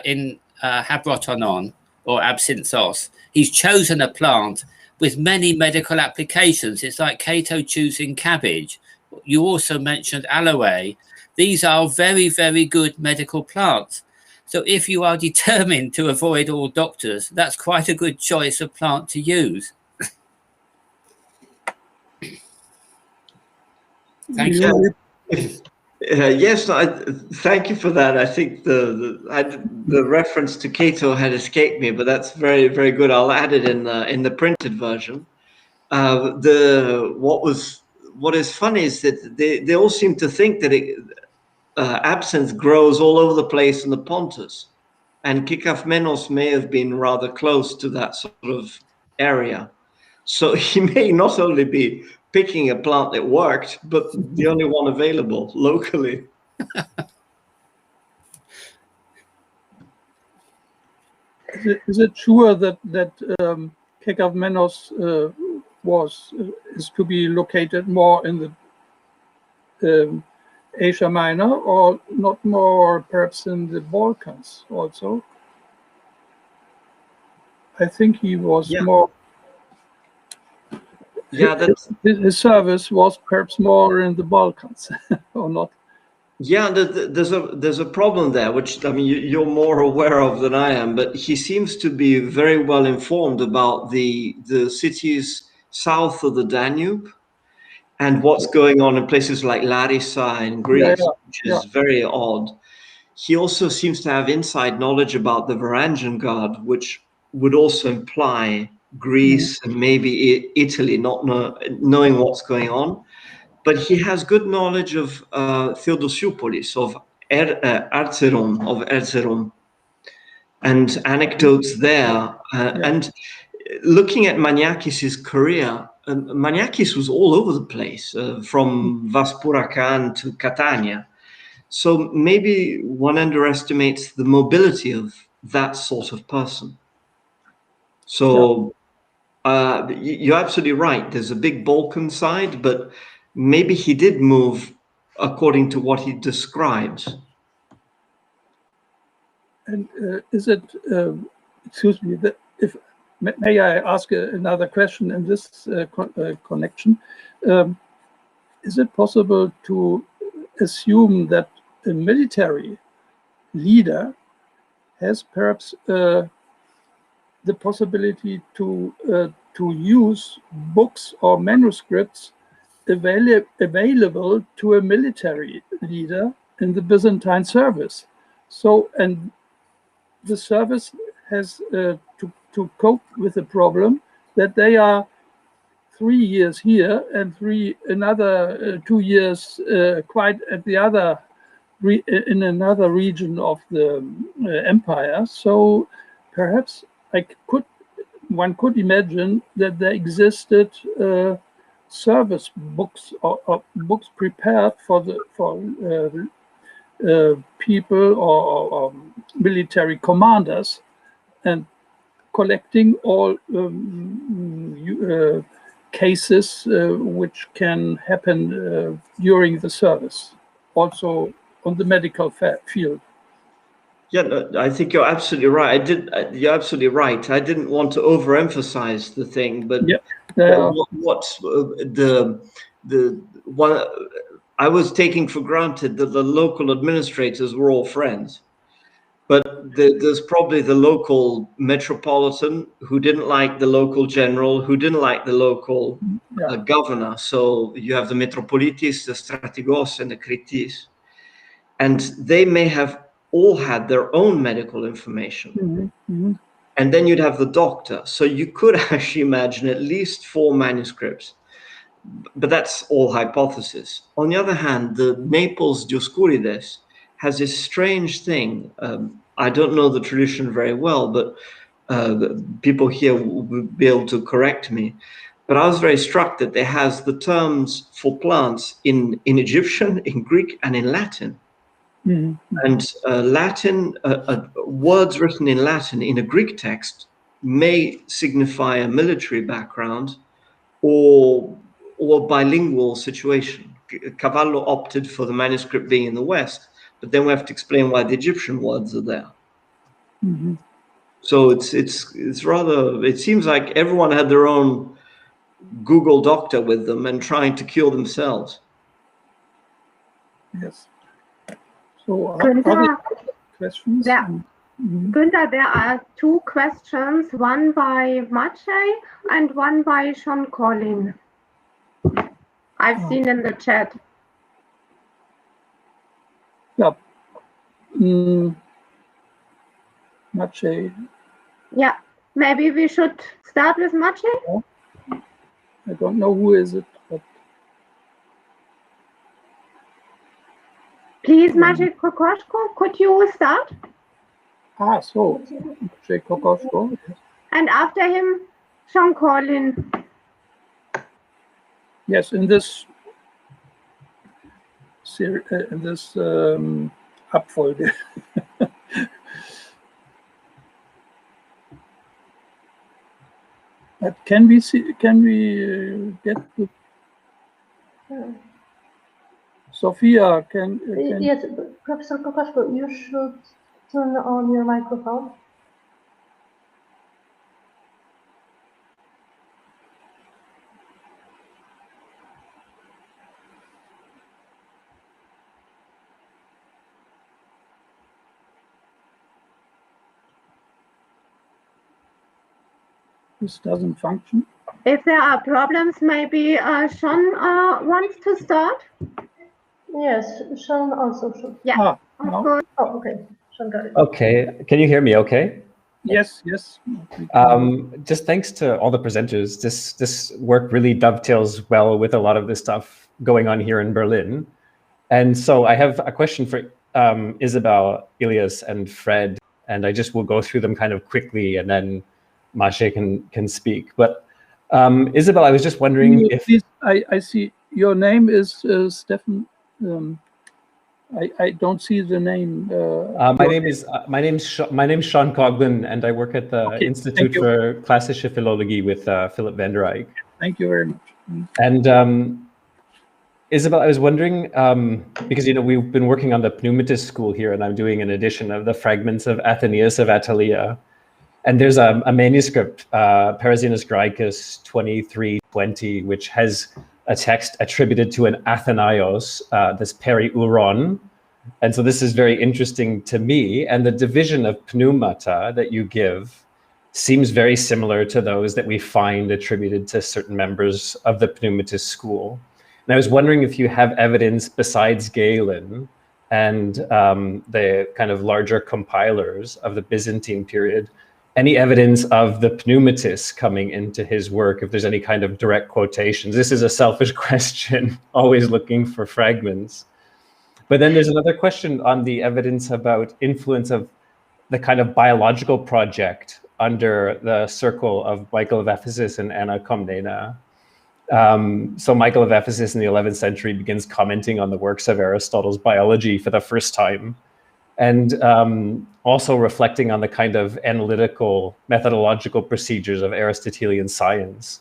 G: in habrotonon or absinthos, he's chosen a plant with many medical applications. It's like Cato choosing cabbage. You also mentioned aloe. These are very, very good medical plants. So if you are determined to avoid all doctors, that's quite a good choice of plant to use. Thank you.
F: Yes, thank you for that. I think the reference to Cato had escaped me, but that's very, very good. I'll add it in the printed version. What is funny is that they all seem to think that absinthe grows all over the place in the Pontus, and Kekaumenos may have been rather close to that sort of area. So he may not only be picking a plant that worked, but the only one available locally.
C: Is it sure that Kekaumenos is to be located more in the Asia Minor, or not more perhaps in the Balkans also? I think he was more.
F: Yeah,
C: his service was perhaps more in the Balkans, or not?
F: Yeah, there's a problem there, which I mean you're more aware of than I am. But he seems to be very well informed about the cities south of the Danube and what's going on in places like Larissa in Greece, which is very odd. He also seems to have inside knowledge about the Varangian Guard, which would also imply Greece and maybe Italy, not knowing what's going on. But he has good knowledge of Theodosiopolis, of Erzerum, and anecdotes there. And looking at Maniakis' career, Maniakis was all over the place, from Vaspurakan to Catania. So maybe one underestimates the mobility of that sort of person. So You're absolutely right. There's a big Balkan side, but maybe he did move according to what he describes.
C: And is it, excuse me, may I ask another question in this connection? Is it possible to assume that a military leader has perhaps the possibility to use books or manuscripts available to a military leader in the Byzantine service? So, and the service has to cope with the problem that they are 3 years here and another 2 years quite at the other in another region of the empire. So perhaps one could imagine that there existed service books or books prepared for people or military commanders, and collecting all cases which can happen during the service, also on the medical field.
F: Yeah, no, I think you're absolutely right. You're absolutely right. I didn't want to overemphasize the thing, but
C: yeah.
F: The one I was taking for granted that the local administrators were all friends, but there's probably the local metropolitan who didn't like the local general, who didn't like the local governor. So you have the metropolitis, the strategos, and the kritis, and they may have all had their own medical information.
C: Mm-hmm. Mm-hmm.
F: And then you'd have the doctor. So you could actually imagine at least 4 manuscripts, but that's all hypothesis. On the other hand, the Naples Dioscurides has this strange thing. I don't know the tradition very well, but people here will be able to correct me. But I was very struck that it has the terms for plants in Egyptian, in Greek, and in Latin. Mm-hmm. And Latin, words written in Latin in a Greek text may signify a military background or bilingual situation. Cavallo opted for the manuscript being in the West, but then we have to explain why the Egyptian words are there. Mm-hmm. So it's rather, it seems like everyone had their own Google doctor with them and trying to cure themselves.
C: Yes. So
A: Günter,
C: questions?
A: Günter, there are 2 questions, one by Maciej and one by Sean Collin. I've seen in the chat.
C: Yeah. Maciej.
A: Yeah, maybe we should start with Maciej.
C: I don't know who is it, but
A: please, Maciej Kokoszko, could you start?
C: So Maciej Kokoszko.
A: And after him, Sean Collin.
C: Yes, in this Abfolge. But can we get the Sophia?
B: Yes, Professor Kokoszko, you should turn on your microphone.
C: This doesn't function.
A: If there are problems, maybe Sean wants to start.
B: Yes, Sean also should.
A: Yeah.
B: No? Oh, okay. Sean got it.
H: Okay. Can you hear me okay?
C: Yes, yes.
H: Just thanks to all the presenters. This work really dovetails well with a lot of the stuff going on here in Berlin. And so I have a question for Isabel, Elias, and Fred, and I just will go through them kind of quickly, and then Maciej can speak. But Isabel, I was just wondering if...
C: Please, I see your name is Stefan. I don't see the name.
H: My name's Sean Coughlin, and I work at the Institute for Klassische Philologie with Philip van der Eyck.
C: Thank you very much.
H: And Isabel, I was wondering, because we've been working on the Pneumatis school here, and I'm doing an edition of the Fragments of Athenaeus of Atalia. And there's a manuscript, Parasianus Graecus 2320, which has a text attributed to an Athenaios, this periuron. And so this is very interesting to me. And the division of pneumata that you give seems very similar to those that we find attributed to certain members of the Pneumatis school. And I was wondering if you have evidence besides Galen and the kind of larger compilers of the Byzantine period, any evidence of the Pneumatis coming into his work, if there's any kind of direct quotations. This is a selfish question, always looking for fragments. But then there's another question on the evidence about influence of the kind of biological project under the circle of Michael of Ephesus and Anna Komnena. So Michael of Ephesus in the 11th century begins commenting on the works of Aristotle's biology for the first time, and also reflecting on the kind of analytical, methodological procedures of Aristotelian science.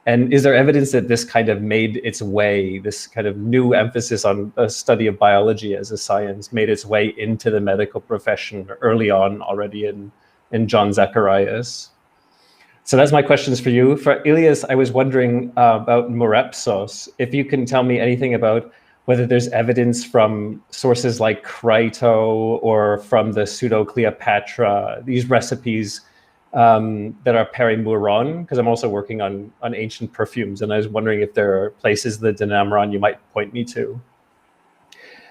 H: And is there evidence that this kind of made its way, this kind of new emphasis on the study of biology as a science, made its way into the medical profession early on already in John Zacharias? So that's my questions for you. For Elias, I was wondering about Myrepsos, if you can tell me anything about whether there's evidence from sources like Crito or from the Pseudo-Cleopatra, these recipes that are perimuron, because I'm also working on ancient perfumes, and I was wondering if there are places in the Dynameron you might point me to.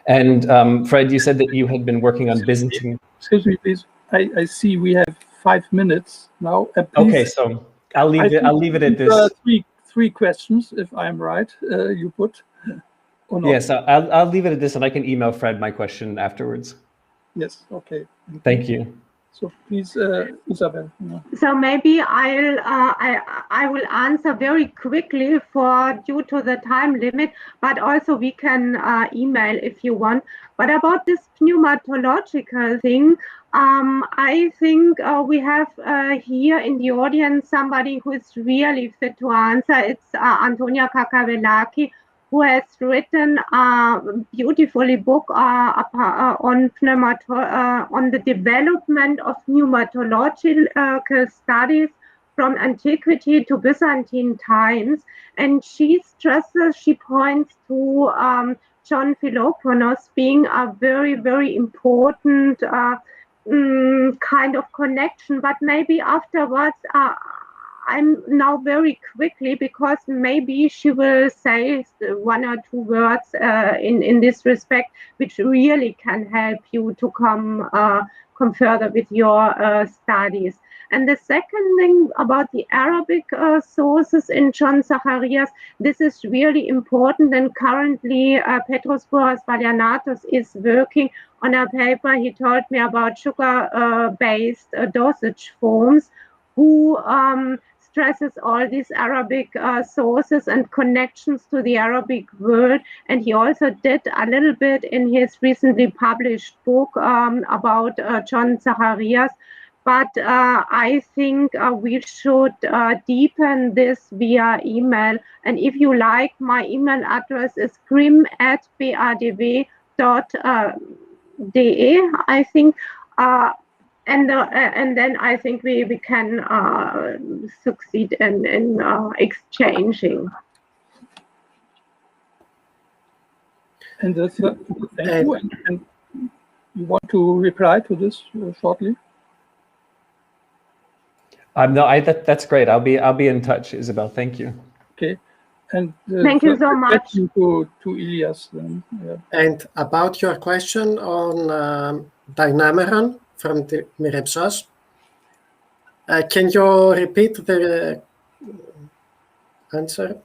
H: And Fred, you said that you had been working on Byzantine.
C: Excuse me, please. I see we have 5 minutes now.
H: Okay, so I'll leave it at this.
C: Three questions, if I'm right. You put.
H: Yes, I'll leave it at this, and I can email Fred my question afterwards.
C: Yes. Okay.
H: Thank you.
C: So please, Isabel.
A: So maybe I will answer very quickly due to the time limit, but also we can email if you want. But about this pneumatological thing, I think we have here in the audience somebody who is really fit to answer. It's Antonia Kakavelaki, who has written a beautifully book on the development of pneumatological studies from antiquity to Byzantine times. And she points to John Philoponus being a very, very important kind of connection. But maybe afterwards, I'm now very quickly, because maybe she will say 1 or 2 words in this respect, which really can help you to come further with your studies. And the second thing about the Arabic sources in John Zacharias, this is really important. And currently, Petros Boras Valianatos is working on a paper. He told me about sugar-based dosage forms, who stresses all these Arabic sources and connections to the Arabic world. And he also did a little bit in his recently published book about John Zacharias. But I think we should deepen this via email. And if you like, my email address is grimm@badw.de, I think. And then I think we can succeed in exchanging.
C: And that's thank you. And you want to reply to this shortly?
H: No, that's great. I'll be in touch, Isabel. Thank you.
C: Okay. And
A: thank you so much.
C: To Elias then. Yeah.
E: And about your question on Dynameron from the Myrepsos, can you repeat the answer?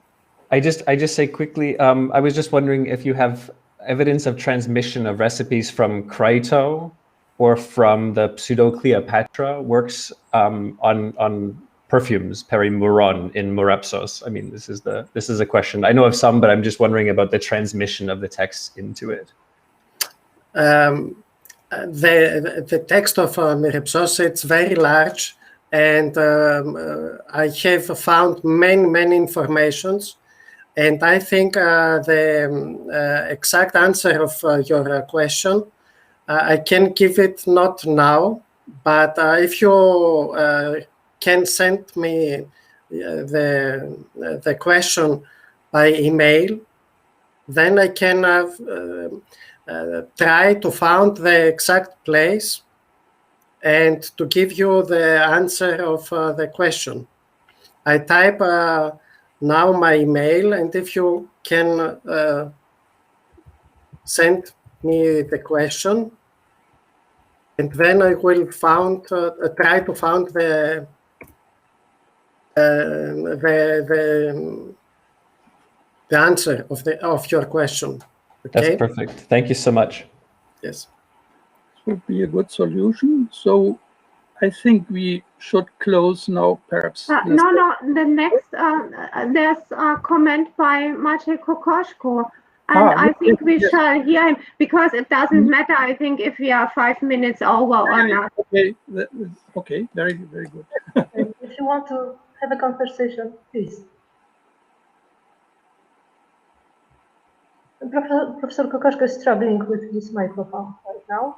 H: I just say quickly, I was just wondering if you have evidence of transmission of recipes from Crito or from the Pseudo-Cleopatra works on perfumes, perimuron in Myrepsos. I mean, this is a question. I know of some, but I'm just wondering about the transmission of the text into it.
E: the text of Myrepsos, it's very large, and I have found many informations, and I think the exact answer of your question, I can give it not now, but if you can send me the question by email, then I can try to find the exact place and to give you the answer of the question. I type now my email, and if you can send me the question, and then I will try to find the answer of your question. Okay?
H: That's perfect. Thank you so much.
E: Yes.
C: This would be a good solution. So I think we should close now, perhaps.
A: No, the next, there's a comment by Maciej Kokoszko, and I think we shall hear him, because it doesn't matter, I think, if we are 5 minutes over or not.
C: Okay, okay, very good.
B: If you want to have a conversation, please. Professor Kokoszko is struggling with his microphone right now.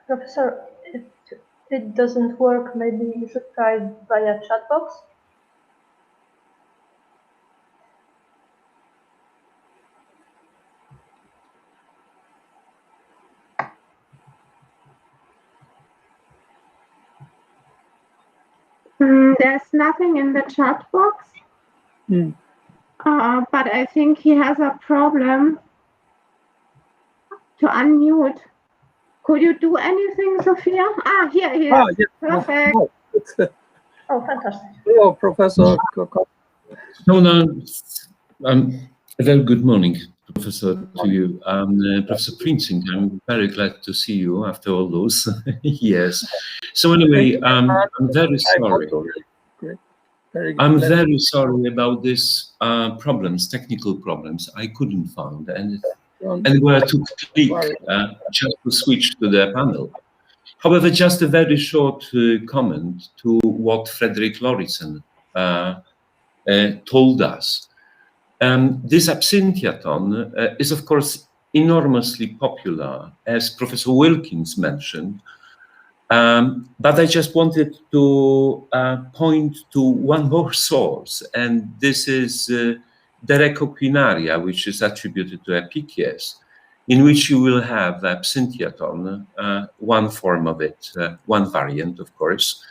B: Professor, if it doesn't work, maybe you should try via chat box.
A: There's nothing in the chat box, but I think he has a problem to unmute. Could you do anything, Sophia? Here he is.
C: Yeah.
A: Perfect.
B: Oh, fantastic.
C: Hello, Professor Kokoszko.
I: No. A very good morning, Professor, to you. Professor Prinzing, I'm very glad to see you after all those years. So anyway, I'm very sorry. I'm very sorry about these technical problems I couldn't find, and where to click just to switch to the panel. However, just a very short comment to what Frederick Lauritzen told us. This Absintheaton is, of course, enormously popular, as Professor Wilkins mentioned, but I just wanted to point to one more source, and this is the Recoquinaria, which is attributed to Apicius, in which you will have Absintheaton, one form of it, one variant, of course.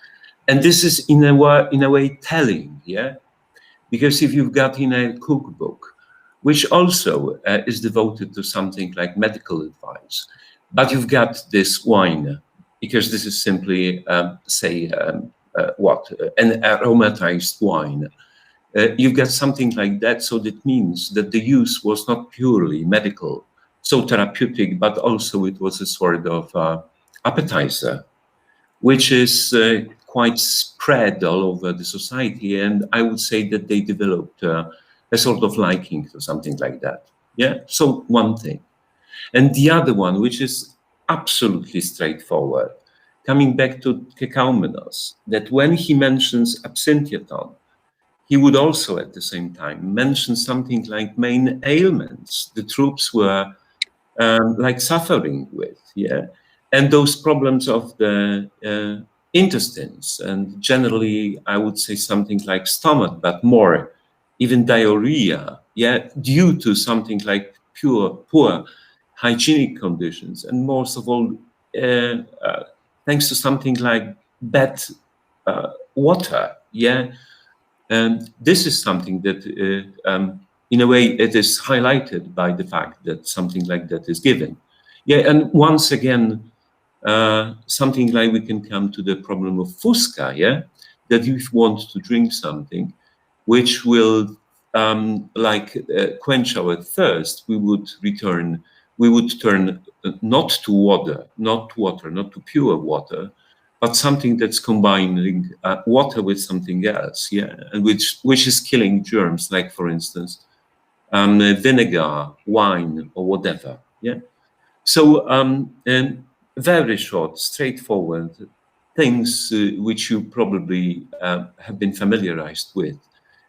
I: And this is in a way telling, yeah? Because if you've got in a cookbook, which also is devoted to something like medical advice, but you've got this wine, because this is simply, an aromatized wine. You've got something like that, so that means that the use was not purely medical, so therapeutic, but also it was a sort of appetizer, which is quite spread all over the society, and I would say that they developed a sort of liking to something like that. Yeah, so one thing. And the other one, which is absolutely straightforward, coming back to Kekaumenos, that when he mentions Absintheaton, he would also at the same time mention something like main ailments the troops were like suffering with, yeah? And those problems of the intestines, and generally I would say something like stomach, but more even diarrhea, yeah, due to something like poor hygienic conditions, and most of all thanks to something like bad water, yeah. And this is something that in a way it is highlighted by the fact that something like that is given. Yeah, and once again, something like we can come to the problem of fusca, yeah? That if you want to drink something which will quench our thirst, we would turn not to pure water, but something that's combining water with something else, yeah, and which is killing germs, like for instance, vinegar, wine, or whatever, yeah. So, and very short, straightforward things which you probably have been familiarized with.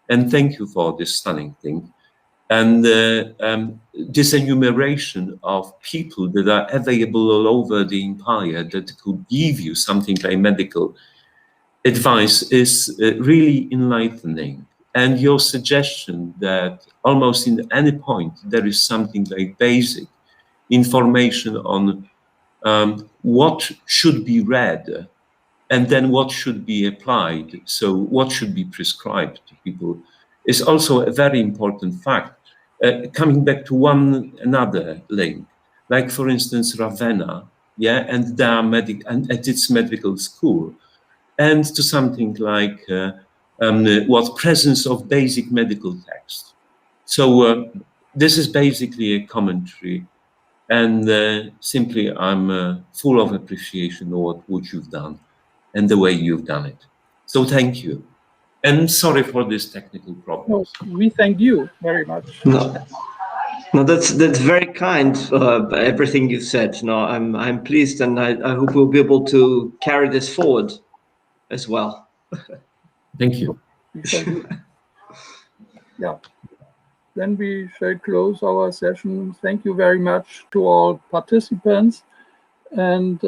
I: And thank you for this stunning thing. And this enumeration of people that are available all over the empire that could give you something like medical advice is really enlightening. And your suggestion that almost in any point there is something like basic information on what should be read and then what should be applied, so what should be prescribed to people, is also a very important fact. Coming back to one another link, like for instance Ravenna, yeah, and and at its medical school, and to something like what presence of basic medical text. So this is basically a commentary, and simply I'm full of appreciation of what you've done and the way you've done it. So thank you. And sorry for this technical problem.
C: No, we thank you very much.
F: No, that's very kind. Everything you've said. No, I'm pleased, and I hope we'll be able to carry this forward as well.
I: Thank you.
C: Yeah. Then we shall close our session. Thank you very much to all participants, and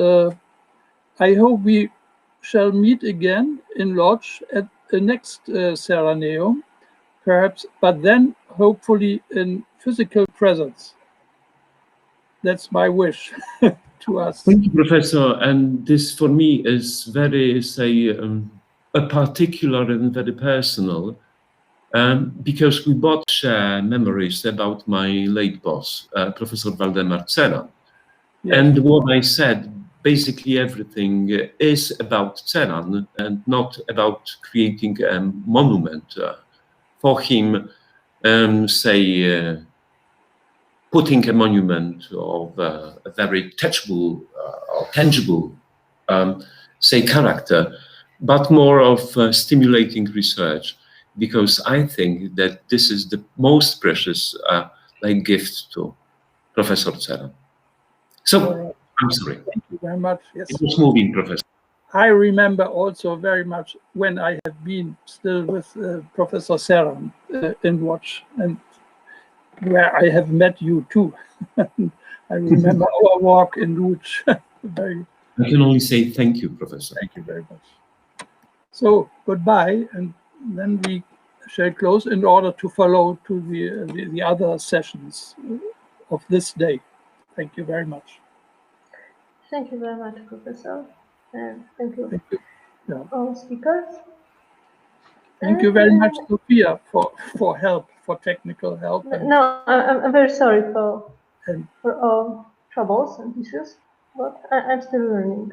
C: I hope we shall meet again in Lodz at the next Ceraneo, perhaps, but then hopefully in physical presence. That's my wish to us.
I: Thank you, Professor. And this for me is very, say, a particular and very personal, because we both share memories about my late boss, Professor Waldemar Ceran. Yes. And what I said, basically everything is about Ceran and not about creating a monument for him, say, putting a monument of a very touchable or tangible, say, character, but more of stimulating research, because I think that this is the most precious like gift to Professor Ceran. So, I'm sorry.
C: Thank you very much. Yes.
I: It was moving, Professor.
C: I remember also very much when I have been still with Professor Ceran in Watch, and where I have met you too. I remember our walk in Lodz.
I: I can only say thank you, Professor.
C: Thank you very much. So goodbye, and then we shall close in order to follow to the other sessions of this day. Thank you very much.
B: Thank you very much, Professor. And thank you,
C: Yeah.
B: all speakers.
C: Thank you very much, Sophia, for help, for technical help.
B: No, I'm very sorry for all troubles and issues, but I'm still learning.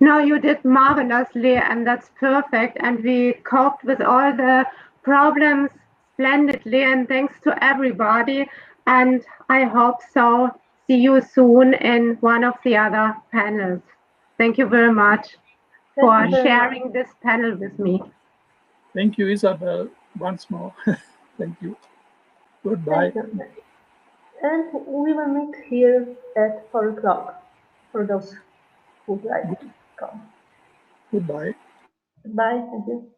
A: No, you did marvelously, and that's perfect. And we coped with all the problems splendidly, and thanks to everybody. And I hope so. See you soon in one of the other panels. Thank you very much for sharing this panel with me.
C: Thank you, Isabel, once more. Thank you. Goodbye.
B: Thank you. And we will meet here at 4 o'clock for those who would like to come.
C: Goodbye.
B: Goodbye. Thank you.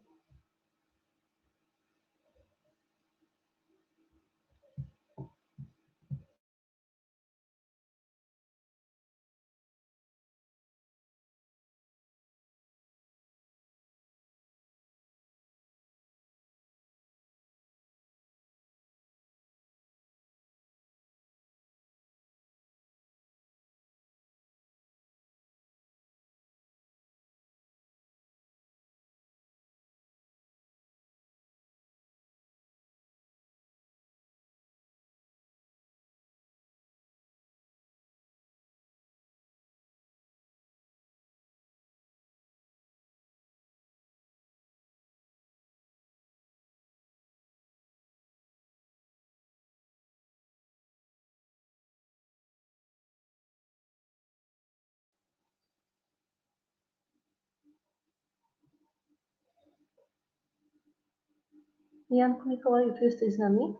B: Jan Kulikowa, if jesteś z nami?